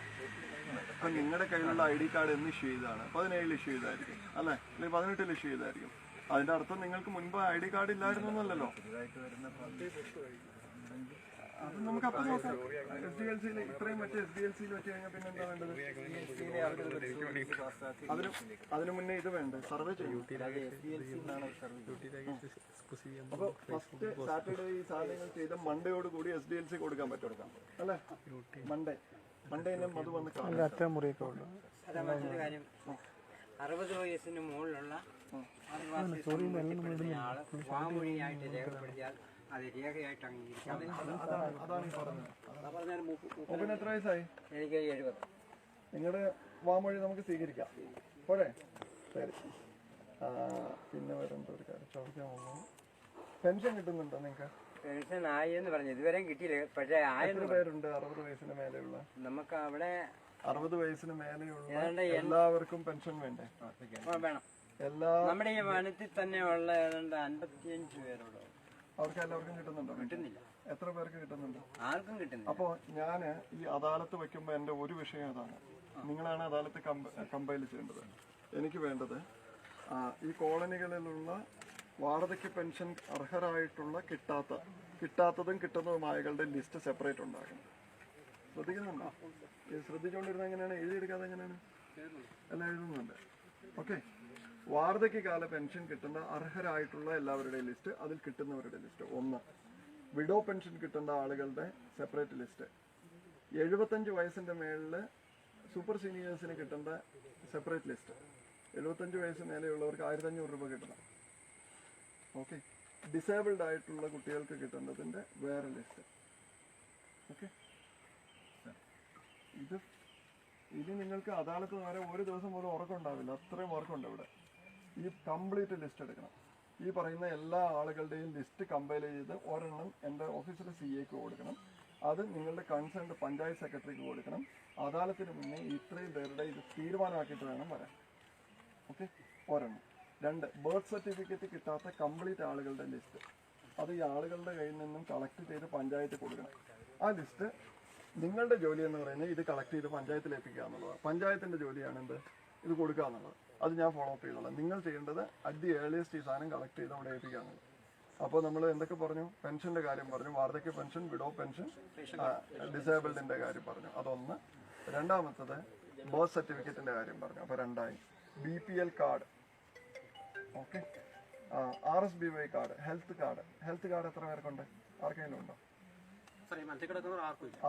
ഇപ്പം നിങ്ങളുടെ കയ്യിലുള്ള ID കാർഡ് എന്ന് ഇഷ്യൂ ചെയ്തതാണ് 17 ഇഷ്യൂ ചെയ്തായിരിക്കും അല്ലേ, അല്ലെങ്കിൽ 18 ഇഷ്യൂ ചെയ്തായിരിക്കും. അതിന്റെ അർത്ഥം നിങ്ങൾക്ക് മുൻപ് ID കാർഡ് ഇല്ലായിരുന്നു എന്നല്ലല്ലോ. പുതുതായിട്ട് വരുന്ന അത് നമുക്ക് അപ്പം നോക്കാം. SDLC-യിൽ ഇത്രയും മറ്റേ SDLC-യിൽ വെച്ച് കഴിഞ്ഞാൽ പിന്നെ എന്താ വേണ്ടത്? അതിനു മുന്നേ ഇത് വേണ്ടേ, സർവേ ചെയ്യും. അപ്പോൾ ഫസ്റ്റ് സാറ്റർഡേ ഈ സാധനങ്ങൾ ചെയ്ത മൺഡേയോട് കൂടി SDLC കൊടുക്കാൻ പറ്റും അല്ലേ? മൺഡേ മധു വന്ന് കാണാം. അതാ മറ്റൊരു കാര്യം, 60 വയസ്സിന് മുകളിലുള്ള ആദിവാസി സമൂഹത്തിൽപ്പെടുന്ന ആള് വാമൊഴിയായിട്ട് രേഖപ്പെടുത്തിയാൽ അത് രേഖയായിട്ട് അംഗീകരിക്കാം. അതാണ് ഈ പറഞ്ഞത്. പറഞ്ഞാൽ മൂപ്പന് എത്ര വയസ്സായി? എനിക്ക് 70. നിങ്ങളുടെ വാമൊഴി നമുക്ക് സ്വീകരിക്കാം പോരെ? ശരി. പിന്നെ വേറെന്തോ ഒരു കാര്യം ചോദിക്കാൻ പോകുന്നു. പെൻഷൻ കിട്ടുന്നുണ്ടോ നിങ്ങൾക്ക്? പെൻഷൻ ആയി എന്ന് പറഞ്ഞു, ഇതുവരെയും കിട്ടിയില്ല. പക്ഷേ എത്ര പേരുണ്ട് 60 വയസ്സിന് മേലെയുള്ള? നമുക്ക് അവിടെ 60 വയസ്സിന് മേലെയുള്ള എല്ലാവർക്കും പെൻഷൻ വേണ്ടേ? വേണം. നമ്മുടെ ഈ വനത്തിൽ തന്നെ ഉള്ള ഏതാണ്ട് 55 പേരോട് അവർക്ക് എല്ലാവർക്കും കിട്ടുന്നുണ്ടോ? കിട്ടുന്നില്ല. എത്ര പേർക്ക് കിട്ടുന്നുണ്ട്? ആർക്കും കിട്ടുന്നില്ല. അപ്പോൾ ഞാൻ ഈ അദാലത്ത് വെക്കുമ്പോൾ എൻ്റെ ഒരു വിഷയം അതാണ്. നിങ്ങളാണ് അദാലത്ത് കമ്പൈൽ ചെയ്യേണ്ടത്. എനിക്ക് വേണ്ടത് ഈ കോളനികളിലുള്ള വാർദ്ധക്യ പെൻഷൻ അർഹരായിട്ടുള്ള കിട്ടാത്തതും കിട്ടുന്നതുമായകളുടെ ലിസ്റ്റ് സെപ്പറേറ്റ് ഉണ്ടാക്കണം. ശ്രദ്ധിക്കുന്നുണ്ടോ? ശ്രദ്ധിച്ചുകൊണ്ടിരുന്ന എങ്ങനെയാണ്? എഴുതിയെടുക്കാതെ എങ്ങനെയാണ്? എല്ലാം എഴുതുന്നുണ്ട്. ഓക്കെ. വാർദ്ധക്യകാല പെൻഷൻ കിട്ടുന്ന അർഹരായിട്ടുള്ള എല്ലാവരുടെയും ലിസ്റ്റ്, അതിൽ കിട്ടുന്നവരുടെ ലിസ്റ്റ് 1. വിഡോ പെൻഷൻ കിട്ടുന്ന ആളുകളുടെ സെപ്പറേറ്റ് ലിസ്റ്റ്. 75 വയസ്സിൻ്റെ മേളിൽ സൂപ്പർ സീനിയേഴ്സിന് കിട്ടേണ്ട സെപ്പറേറ്റ് ലിസ്റ്റ്. 75 വയസ്സ് മേലെയുള്ളവർക്ക് 1500 രൂപ കിട്ടണം. ഓക്കെ. ഡിസേബിൾഡ് ആയിട്ടുള്ള കുട്ടികൾക്ക് കിട്ടേണ്ടതിൻ്റെ വേറെ ലിസ്റ്റ്. ഓക്കെ. ഇത് നിങ്ങൾക്ക് അദാലത്ത് വരെ ഒരു ദിവസം പോലും ഉറക്കം ഉണ്ടാവില്ല. അത്രയും ഉറക്കമുണ്ട് ഇവിടെ. ഈ കംപ്ലീറ്റ് ലിസ്റ്റ് എടുക്കണം. ഈ പറയുന്ന എല്ലാ ആളുകളുടെയും ലിസ്റ്റ് കമ്പൈൽ ചെയ്ത് ഒരെണ്ണം എൻ്റെ ഓഫീസിലെ CAക്ക് കൊടുക്കണം. അത് നിങ്ങളുടെ കൺസേൺഡ് പഞ്ചായത്ത് സെക്രട്ടറിക്ക് കൊടുക്കണം. അദാലത്തിന് മുന്നേ ഇത്രയും പേരുടെ ഇത് തീരുമാനമാക്കിയിട്ട് വേണം വരാൻ. ഓക്കെ. ഒരെണ്ണം. 2, ബർത്ത് സർട്ടിഫിക്കറ്റ് കിട്ടാത്ത കംപ്ലീറ്റ് ആളുകളുടെ ലിസ്റ്റ്. അത് ഈ ആളുകളുടെ കയ്യിൽ നിന്നും കളക്ട് ചെയ്ത് പഞ്ചായത്ത് കൊടുക്കണം. ആ ലിസ്റ്റ് നിങ്ങളുടെ ജോലി എന്ന് പറയുന്നത് ഇത് കളക്ട് ചെയ്ത് പഞ്ചായത്തിൽ എത്തിക്കുക എന്നുള്ളതാണ്. പഞ്ചായത്തിൻ്റെ ജോലിയാണ് എന്ത്? ഇത് കൊടുക്കുക എന്നുള്ളത്. അത് ഞാൻ ഫോളോ അപ്പ് ചെയ്തോളാം. നിങ്ങൾ ചെയ്യേണ്ടത് അറ്റ് ദി ഏർലിയസ്റ്റ് ഈ സാധനം കളക്ട് ചെയ്ത് അവിടെ എത്തിക്കുക എന്നുള്ളത്. അപ്പോൾ നമ്മൾ എന്തൊക്കെ പറഞ്ഞു? പെൻഷൻ്റെ കാര്യം പറഞ്ഞു, വാർദ്ധക്യ പെൻഷൻ, വിഡോ പെൻഷൻ, ഡിസേബിൾഡിൻ്റെ കാര്യം പറഞ്ഞു. അതൊന്ന്. രണ്ടാമത്തത് ബർത്ത് സർട്ടിഫിക്കറ്റിൻ്റെ കാര്യം പറഞ്ഞു. അപ്പോൾ 2ആയി. BPL card. Okay. RSBY card, health card എത്ര പേർക്കുണ്ട്? ആർക്കെങ്കിലും ഉണ്ടോ?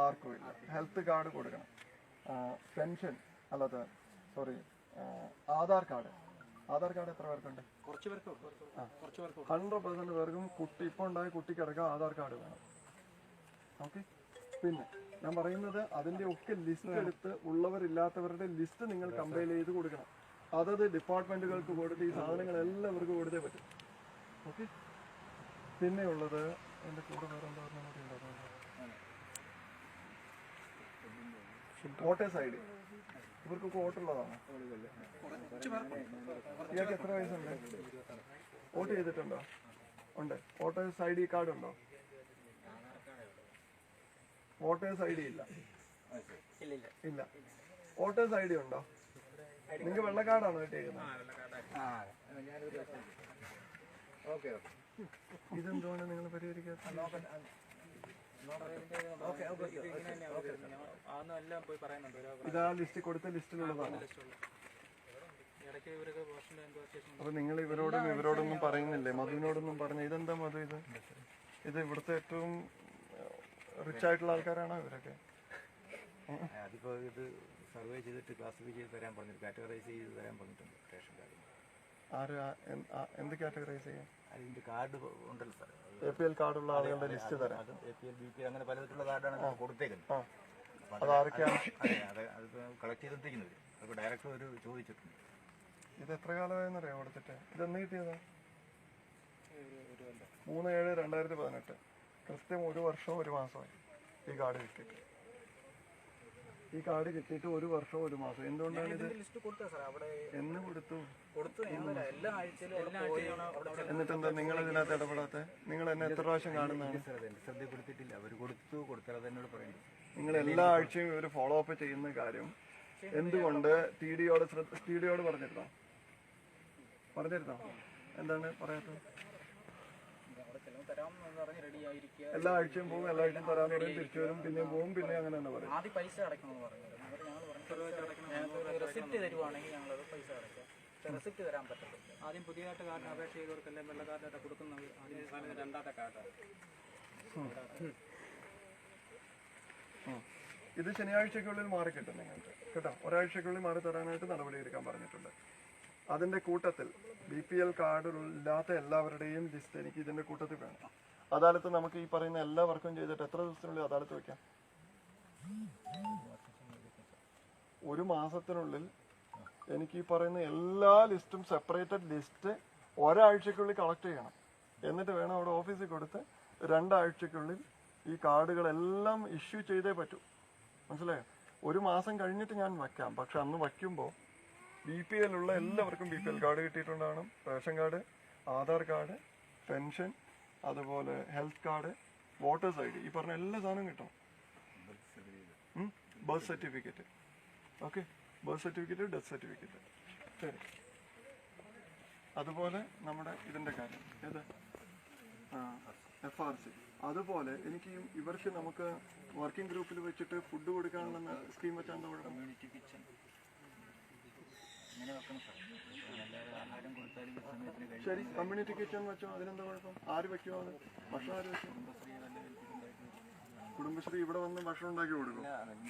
ആർക്കും ഇല്ല. ഹെൽത്ത് കാർഡ് കൊടുക്കണം. പെൻഷൻ അല്ലാതെ ആധാർ കാർഡ് എത്ര പേർക്കുണ്ട്? 100% പേർക്കും ഇപ്പോൾ ഉണ്ടായ കുട്ടിക്കടക്കം ആധാർ കാർഡ് വേണം. ഓക്കെ. പിന്നെ ഞാൻ പറയുന്നത് അതിൻ്റെ ഒക്കെ ലിസ്റ്റ് എടുത്ത് ഉള്ളവരില്ലാത്തവരുടെ ലിസ്റ്റ് നിങ്ങൾ കമ്പൈൽ ചെയ്ത് കൊടുക്കണം. അതത് ഡിപ്പാർട്ട്മെന്റുകൾക്ക് കൊടുത്ത് ഈ സാധനങ്ങൾ എല്ലാവർക്കും കൊടുത്തേ പറ്റും. ഓക്കെ. പിന്നെയുള്ളത് എൻ്റെ കൂടെ വേറെ എന്താ പറഞ്ഞാൽ വോട്ടേഴ്സ് ID. ഇവർക്കൊക്കെ വോട്ടുള്ളതാണ്. ഇയാൾക്ക് എത്ര വയസ്സുണ്ട്? വോട്ട് ചെയ്തിട്ടുണ്ടോ? ഉണ്ട്. വോട്ടേഴ്സ് ID കാർഡ് ഉണ്ടോ? വോട്ടേഴ്സ് ID ഇല്ല. വോട്ടേഴ്സ് ID ഉണ്ടോ? നിങ്ങൾക്ക് വെള്ള കാർഡാണോ കിട്ടിയിരിക്കുന്നത്? ഇതെന്തുകൊണ്ട് നിങ്ങൾ പരിഹരിക്കാത്ത? ഇതാ ലിസ്റ്റ് കൊടുത്ത ലിസ്റ്റിലുള്ളതാണ്. അപ്പൊ നിങ്ങൾ ഇവരോടൊന്നും പറയുന്നില്ലേ? മധുവിനോടൊന്നും പറഞ്ഞ ഇതെന്താ മധു? ഇത് ഇവിടുത്തെ ഏറ്റവും റിച്ച് ആയിട്ടുള്ള ആൾക്കാരാണോ ഇവരൊക്കെ? ഇപ്പോൾ ഇത് സർവേ ചെയ്തിട്ട് ക്ലാസിഫൈ ചെയ്ത് തരാൻ പറഞ്ഞിട്ടുണ്ട്, കാറ്റഗറൈസ് ചെയ്ത് തരാൻ പറഞ്ഞിട്ടുണ്ട് റേഷൻ കാർഡ്. എന്ത് കാറ്റഗറൈസ് ചെയ്യാം? അതിൻ്റെ കാർഡ് ഉണ്ടല്ലോ സാർ, APL കാർഡുള്ള ആളുകളുടെ ലിസ്റ്റ് തരാം. അതും APL BP അങ്ങനെ പലതരത്തിലുള്ള കാർഡാണ് കൊടുത്തേക്കുന്നത്. അപ്പോൾ അതാരൊക്കെയാണ്? അത് കളക്ട് ചെയ്തിട്ടിരിക്കുന്നത്. അപ്പോൾ ഡയറക്ടർ ഒരു ചോദിച്ചിട്ടുണ്ട്. ഇത് എത്ര കാലമായെന്നറിയാം കൊടുത്തിട്ട്? ഇതെന്ന് കിട്ടിയതാ? 3/7/2018. കൃത്യം 1 വർഷവും 1 മാസമായി ഈ കാർഡ് കിട്ടിയിട്ട്. ഈ കാർഡ് കിട്ടിയിട്ട് 1 വർഷവും 1 മാസം. എന്തുകൊണ്ടാണ് ഇത്? ലിസ്റ്റ് കൊടുത്താ സാർ അവിടെ എന്ന് കൊടുത്തു? എല്ലാ ആഴ്ചയിലും എന്നിട്ട് എന്താ നിങ്ങൾ ഇതിനകത്ത് ഇടപെടാത്തെ? നിങ്ങൾ എന്നെ എത്ര പ്രാവശ്യം കാണുന്നതാണ്? സാർ അതെൻ്റെ ശ്രദ്ധപ്പെടുത്തിയിട്ടില്ല. അവർ കൊടുത്താൽ അതെന്നോട് പറയുന്നത്. നിങ്ങൾ എല്ലാ ആഴ്ചയും ഒരു ഫോളോ അപ്പ് ചെയ്യുന്ന കാര്യം എന്തുകൊണ്ട് TDയോട് പറഞ്ഞിരുന്നോ? എന്താണ് പറയാത്തത്? എല്ലാ ആഴ്ചയും പോകും, എല്ലാ ആഴ്ചയും തരാന്ന് പറയും, തിരിച്ചു വരും, പിന്നെയും പോകും, പിന്നെ അങ്ങനെ തന്നെ പറയും. ആദ്യം പൈസ അടയ്ക്കണമെന്ന് പറഞ്ഞത്. ഞങ്ങൾക്ക് റെസിപ്റ്റ് തരുവാണെങ്കിൽ ഞങ്ങളത് പൈസ അടയ്ക്കാം. റെസിപ്റ്റ് തരാൻ പറ്റത്തില്ല. ആദ്യം പുതിയതായിട്ട് കാർഡിന് അപേക്ഷ ചെയ്തവർക്കെല്ലാം വെള്ള കാർഡായിട്ട് കൊടുക്കുന്നത് ആദ്യം രണ്ടാമത്തെ കാർഡാണ്. ഇത് ശനിയാഴ്ചക്കുള്ളിൽ മാറി കിട്ടും നിങ്ങൾക്ക് കേട്ടോ. ഒരാഴ്ചക്കുള്ളിൽ മാറി തരാനായിട്ട് നടപടിയെടുക്കാൻ പറഞ്ഞിട്ടുണ്ട്. അതിന്റെ കൂട്ടത്തിൽ BPL കാർഡ് ഇല്ലാത്ത എല്ലാവരുടെയും ലിസ്റ്റ് എനിക്ക് ഇതിന്റെ കൂട്ടത്തിൽ വേണം. അദാലത്ത് നമുക്ക് ഈ പറയുന്ന എല്ലാവർക്കും ചെയ്തിട്ട് എത്ര ദിവസത്തിനുള്ളിൽ അദാലത്ത് വെക്കാം? 1 മാസത്തിനുള്ളിൽ എനിക്ക് ഈ പറയുന്ന എല്ലാ ലിസ്റ്റും സെപ്പറേറ്റഡ് ലിസ്റ്റ് ഒരാഴ്ചക്കുള്ളിൽ കളക്ട് ചെയ്യണം. എന്നിട്ട് വേണം അവിടെ ഓഫീസിൽ കൊടുത്ത് 2 ആഴ്ചക്കുള്ളിൽ ഈ കാർഡുകളെല്ലാം ഇഷ്യൂ ചെയ്തേ പറ്റൂ. മനസ്സിലായോ? 1 മാസം കഴിഞ്ഞിട്ട് ഞാൻ വയ്ക്കാം. പക്ഷെ അന്ന് വയ്ക്കുമ്പോൾ BPL ഉള്ള എല്ലാവർക്കും BPL കാർഡ് കിട്ടിയിട്ടുണ്ടാവണം. Ration card, Aadhaar card, pension, അതുപോലെ ഹെൽത്ത് കാർഡ്, വോട്ടേഴ്സ് ID, ഈ പറഞ്ഞ എല്ലാ സാധനവും കിട്ടും. Birth certificate, okay, birth certificate, death certificate, ശരി. അതുപോലെ നമ്മുടെ ഇതിന്റെ കാര്യം ഏത് FRC. അതുപോലെ എനിക്ക് ഇവർക്ക് നമുക്ക് വർക്കിംഗ് ഗ്രൂപ്പിൽ വെച്ചിട്ട് ഫുഡ് കൊടുക്കാനുള്ള സ്കീം വെച്ചാൽ എന്താ കുഴപ്പം? കമ്മ്യൂണിറ്റി കിച്ചൺ അങ്ങനെ വെക്കണം സാർ. നല്ല ആഹാരം കൊടുത്താലും ഈ സമയത്തിന് കഴിയും. ശരി, കമ്മ്യൂണിറ്റി കിച്ചൺ വെച്ചോ, അതിനെന്താ കുഴപ്പം? ആര് വെക്കുമോ? അത് ഭക്ഷണം ആര് വെക്കും? കുടുംബശ്രീ ഇവിടെ വന്ന് ഭക്ഷണം ഉണ്ടാക്കി കൊടുക്കും.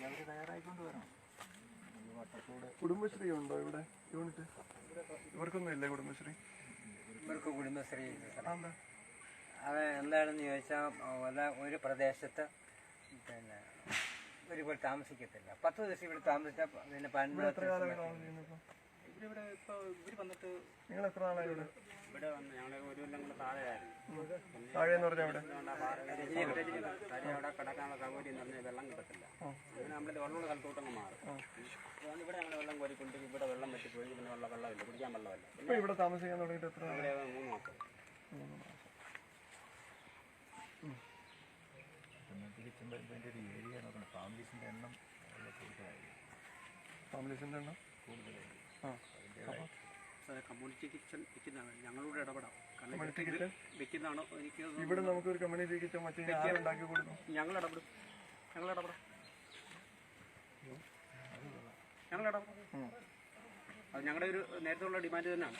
അവർ തയ്യാറായിക്കൊണ്ട് വരണം. കുടുംബശ്രീ ഉണ്ടോ ഇവിടെ യൂണിറ്റ്? ഇവർക്കൊന്നും ഇല്ലേ കുടുംബശ്രീ? ഇവർക്ക് കുടുംബശ്രീ എന്താ? അത് എന്താണെന്ന് ചോദിച്ചാൽ ഒരു പ്രദേശത്ത് പിന്നെ ഒരുപോലെ താമസിക്കത്തില്ല. 10 ദിവസം ഇവിടെ താമസിച്ചാൽ പിന്നെ 12 എത്ര കാലമായി താമസിക്കുന്നു ഇപ്പൊ? ഇവിടെ ഇപ്പോൾ ഇവർ വന്നിട്ട് നിങ്ങൾ എത്ര നാളായി ഇവിടെ? ഇവിടെ വന്ന് ഞങ്ങൾ 1 കൊല്ലം കൂടെ താഴെയായിരുന്നു. താഴെന്ന് പറഞ്ഞാൽ ഇവിടെ കാര്യം അവിടെ കിടക്കാനുള്ള സൗകര്യം എന്ന് പറഞ്ഞാൽ വെള്ളം കിട്ടത്തില്ല. അങ്ങനെ നമ്മളിത് വെള്ളമുള്ള സ്ഥലത്തോട്ടങ്ങ് മാറും. അതുകൊണ്ട് ഇവിടെ ഞങ്ങൾ വെള്ളം കോരിക്കൊണ്ട് ഇവിടെ വെള്ളം വെട്ടിപ്പോയി. പിന്നെ വെള്ളമില്ല, കുടിക്കാൻ വെള്ളമില്ല. ഇപ്പൊ ഇവിടെ താമസിക്കാൻ തുടങ്ങിയിട്ട് എത്ര നാളായി? ഇവിടെ 3 മാസം. കമ്മ്യൂണിറ്റി കിച്ചൺ വരുമ്പോൾ അതിൻ്റെ ഒരു ഏരിയ നോക്കണം. ഫാമിലീസിൻ്റെ എണ്ണം കൂടുതലായിരിക്കും. ഫാമിലീസിന്റെ എണ്ണം സാറേ കമ്മ്യൂണിറ്റി കിച്ചൺ വെക്കുന്നതാണ്. ഞങ്ങളോട് ഇടപെടാം. കമ്മ്യൂണിറ്റി കിച്ചൺ വെക്കുന്നതാണോ എനിക്ക് ഇവിടെ നമുക്കൊരു കമ്മ്യൂണിറ്റി കിച്ചൺ മറ്റേ ആരുണ്ടാക്കി കൊടുക്കും? ഞങ്ങൾ ഇടപെടാം. അത് ഞങ്ങളുടെ ഒരു നേരത്തെ ഡിമാൻഡ് തന്നെയാണ്.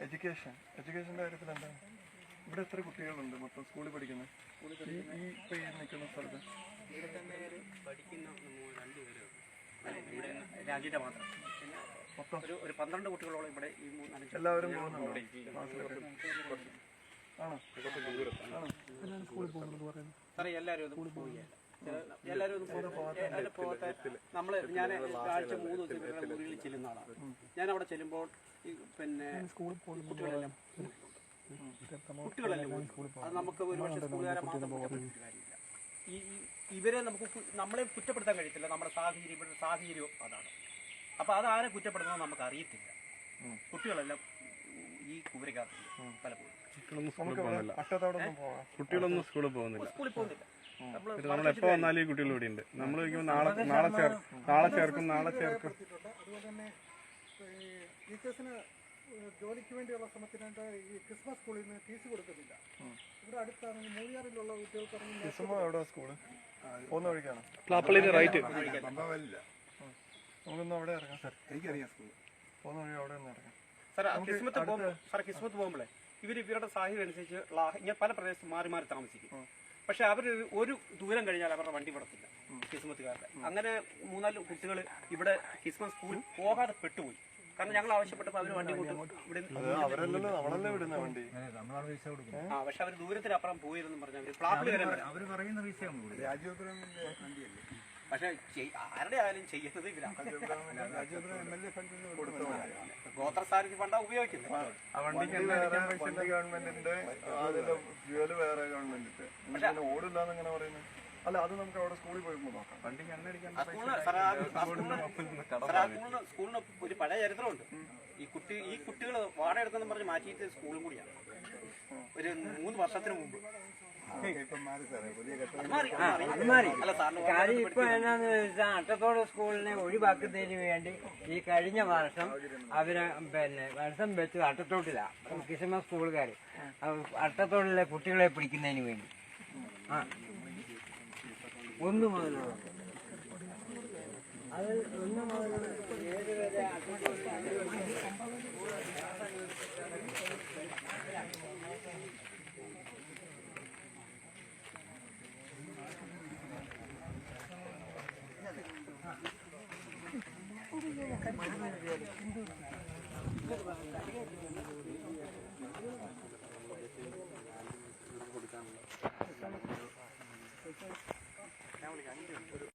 എഡ്യൂക്കേഷന്റെ കാര്യത്തിൽ എന്താണ്? ഇവിടെ എത്ര കുട്ടികളുണ്ട് മൊത്തം സ്കൂളിൽ പഠിക്കുന്നത്? ഈ നിൽക്കുന്ന സ്ഥലത്ത് ഇവിടെ തന്നെ പഠിക്കുന്ന 2 പേര് രാജ്യത്തെ മാത്രം മൊത്തം ഒരു 12 കുട്ടികളോളം ഇവിടെ ഈ 3-4 എല്ലാവരും പോകുന്നുണ്ടോ ക്ലാസ്സിലൊക്കെ? ആണോ? സ്കൂളിൽ പോകുന്നത് പറയുന്നത്? സാറേ എല്ലാവരും ഒന്നും പോവുകയല്ല. എല്ലാവരും ഒന്നും പോകാത്ത നമ്മൾ ഞാൻ ആഴ്ച 3 ദിവസം മുറിയിൽ ചെല്ലുന്ന ആളാണ്. ഞാൻ അവിടെ ചെല്ലുമ്പോൾ പിന്നെ കുട്ടികളെല്ലാം അത് നമുക്ക് ഒരു പക്ഷേ സ്കൂളുകാരെ മാത്രം കുറ്റപ്പെടുത്തിയിട്ട് കാര്യമില്ല. ഇവരെ നമ്മളെ കുറ്റപ്പെടുത്താൻ കഴിയത്തില്ല. നമ്മുടെ സാഹചര്യവും അതാണ്. അപ്പോൾ അതാരെ കുറ്റപ്പെടുന്നത് നമുക്ക് അറിയത്തില്ല. കുട്ടികളെല്ലാം ഈ കുവരിക്കാത്തുണ്ട് പലപ്പോഴും. കുട്ടികളൊന്നും സ്കൂളിൽ പോകുന്നില്ല. സ്കൂളിൽ പോകുന്നില്ല. നമ്മൾ എപ്പോ വന്നാലും ഈ കുട്ടികൾ ഇവിടെ ഉണ്ട്. നമ്മൾ നാളെ ചേർക്കും. അതുപോലെ തന്നെ ടീച്ചേഴ്സിന് ജോലിക്ക് വേണ്ടിയുള്ള ശ്രമത്തിനായിട്ട് ഈ ക്രിസ്മസ് സ്കൂളിൽ നിന്ന് ഫീസ് കൊടുക്കുന്നില്ല. ഇവിടെ അടുത്താണെങ്കിൽ മൂഴിയാറിലുള്ള കുട്ടികൾക്കാണെങ്കിൽ സ്കൂള് പോകുന്ന വഴിക്കാണ് റൈറ്റ്. നമുക്കൊന്നും അവിടെ ഇറങ്ങാം സാർ. എനിക്കറിയാം സ്കൂൾ പോകുന്ന വഴി അവിടെ ഒന്ന് ഇറങ്ങാം. സാറേ കിസ്മത്ത് പോകുമ്പോഴേ ഇവരുടെ സാഹചര്യം അനുസരിച്ച് ഇങ്ങനെ പല പ്രദേശത്ത് മാറി മാറി താമസിക്കും. പക്ഷെ അവർ ഒരു ദൂരം കഴിഞ്ഞാൽ അവരുടെ വണ്ടി വിടത്തില്ല കിസ്മത്തുകാരുടെ. അങ്ങനെ 3-4 കുട്ടികൾ ഇവിടെ കിസ്മസ് സ്കൂളിൽ പോകാതെ പെട്ടുപോയി. കാരണം ഞങ്ങൾ ആവശ്യപ്പെട്ടപ്പോൾ അവർ വണ്ടി കൊണ്ട് ഇവിടെ അവരല്ലല്ലോ നമ്മളല്ലേ വിടുന്ന വണ്ടി. നമ്മളാണ് പൈസ കൊടുക്കുന്നത്. പക്ഷെ അവർ ദൂരത്തിനപ്പുറം പോയതെന്ന് പറഞ്ഞാൽ ഫ്ലാപ്പിൽ വരെ വരാം. അവർ പറയുന്ന പൈസയാണ് കൊടുക്കുന്നത്. രാജീവപുരമിന്റെ വണ്ടിയല്ലേ? പക്ഷെ ആരുടെ ആയാലും ചെയ്യുന്നത് ഇവരാണ്. രാജീവപുരം MLA ഫണ്ടിൽ നിന്ന് കൊടുത്ത വണ്ടിയാണ്. ഗോത്രസാരഥി ഫണ്ടാ ഉപയോഗിക്കുന്നത്. വണ്ടി ഗവൺമെന്റിന്റെ അതിന്റെ ഫ്യൂല് വേറെ ഗവൺമെന്റിന്റെ. ഓടില്ല എന്നിങ്ങനെ പറയുന്നത്. അല്ല, അത് നമുക്ക് അവിടെ സ്കൂളിൽ പോയി നോക്കാം. സ്കൂളിന് ഒരു പഴയ ചരിത്രമുണ്ട്. ഈ കുട്ടികൾ വാടക എടുത്തെന്ന് പറഞ്ഞ് മാറ്റിയിട്ട് സ്കൂളും കൂടിയാണ് ഒരു 3 വർഷത്തിന് മുമ്പ്. കാര്യം ഇപ്പൊ എന്നാന്ന് വെച്ചാൽ അട്ടത്തോട് സ്കൂളിനെ ഒഴിവാക്കുന്നതിന് വേണ്ടി ഈ കഴിഞ്ഞ വർഷം അവര് വർഷം വെച്ച് അട്ടത്തോട്ടിലാ ക്രിസ്മസ് സ്കൂളുകാർ അട്ടത്തോടിലെ കുട്ടികളെ പിടിക്കുന്നതിന് വേണ്ടി 1 മുതലുള്ള അത് 1 മുതൽ 7 വരെ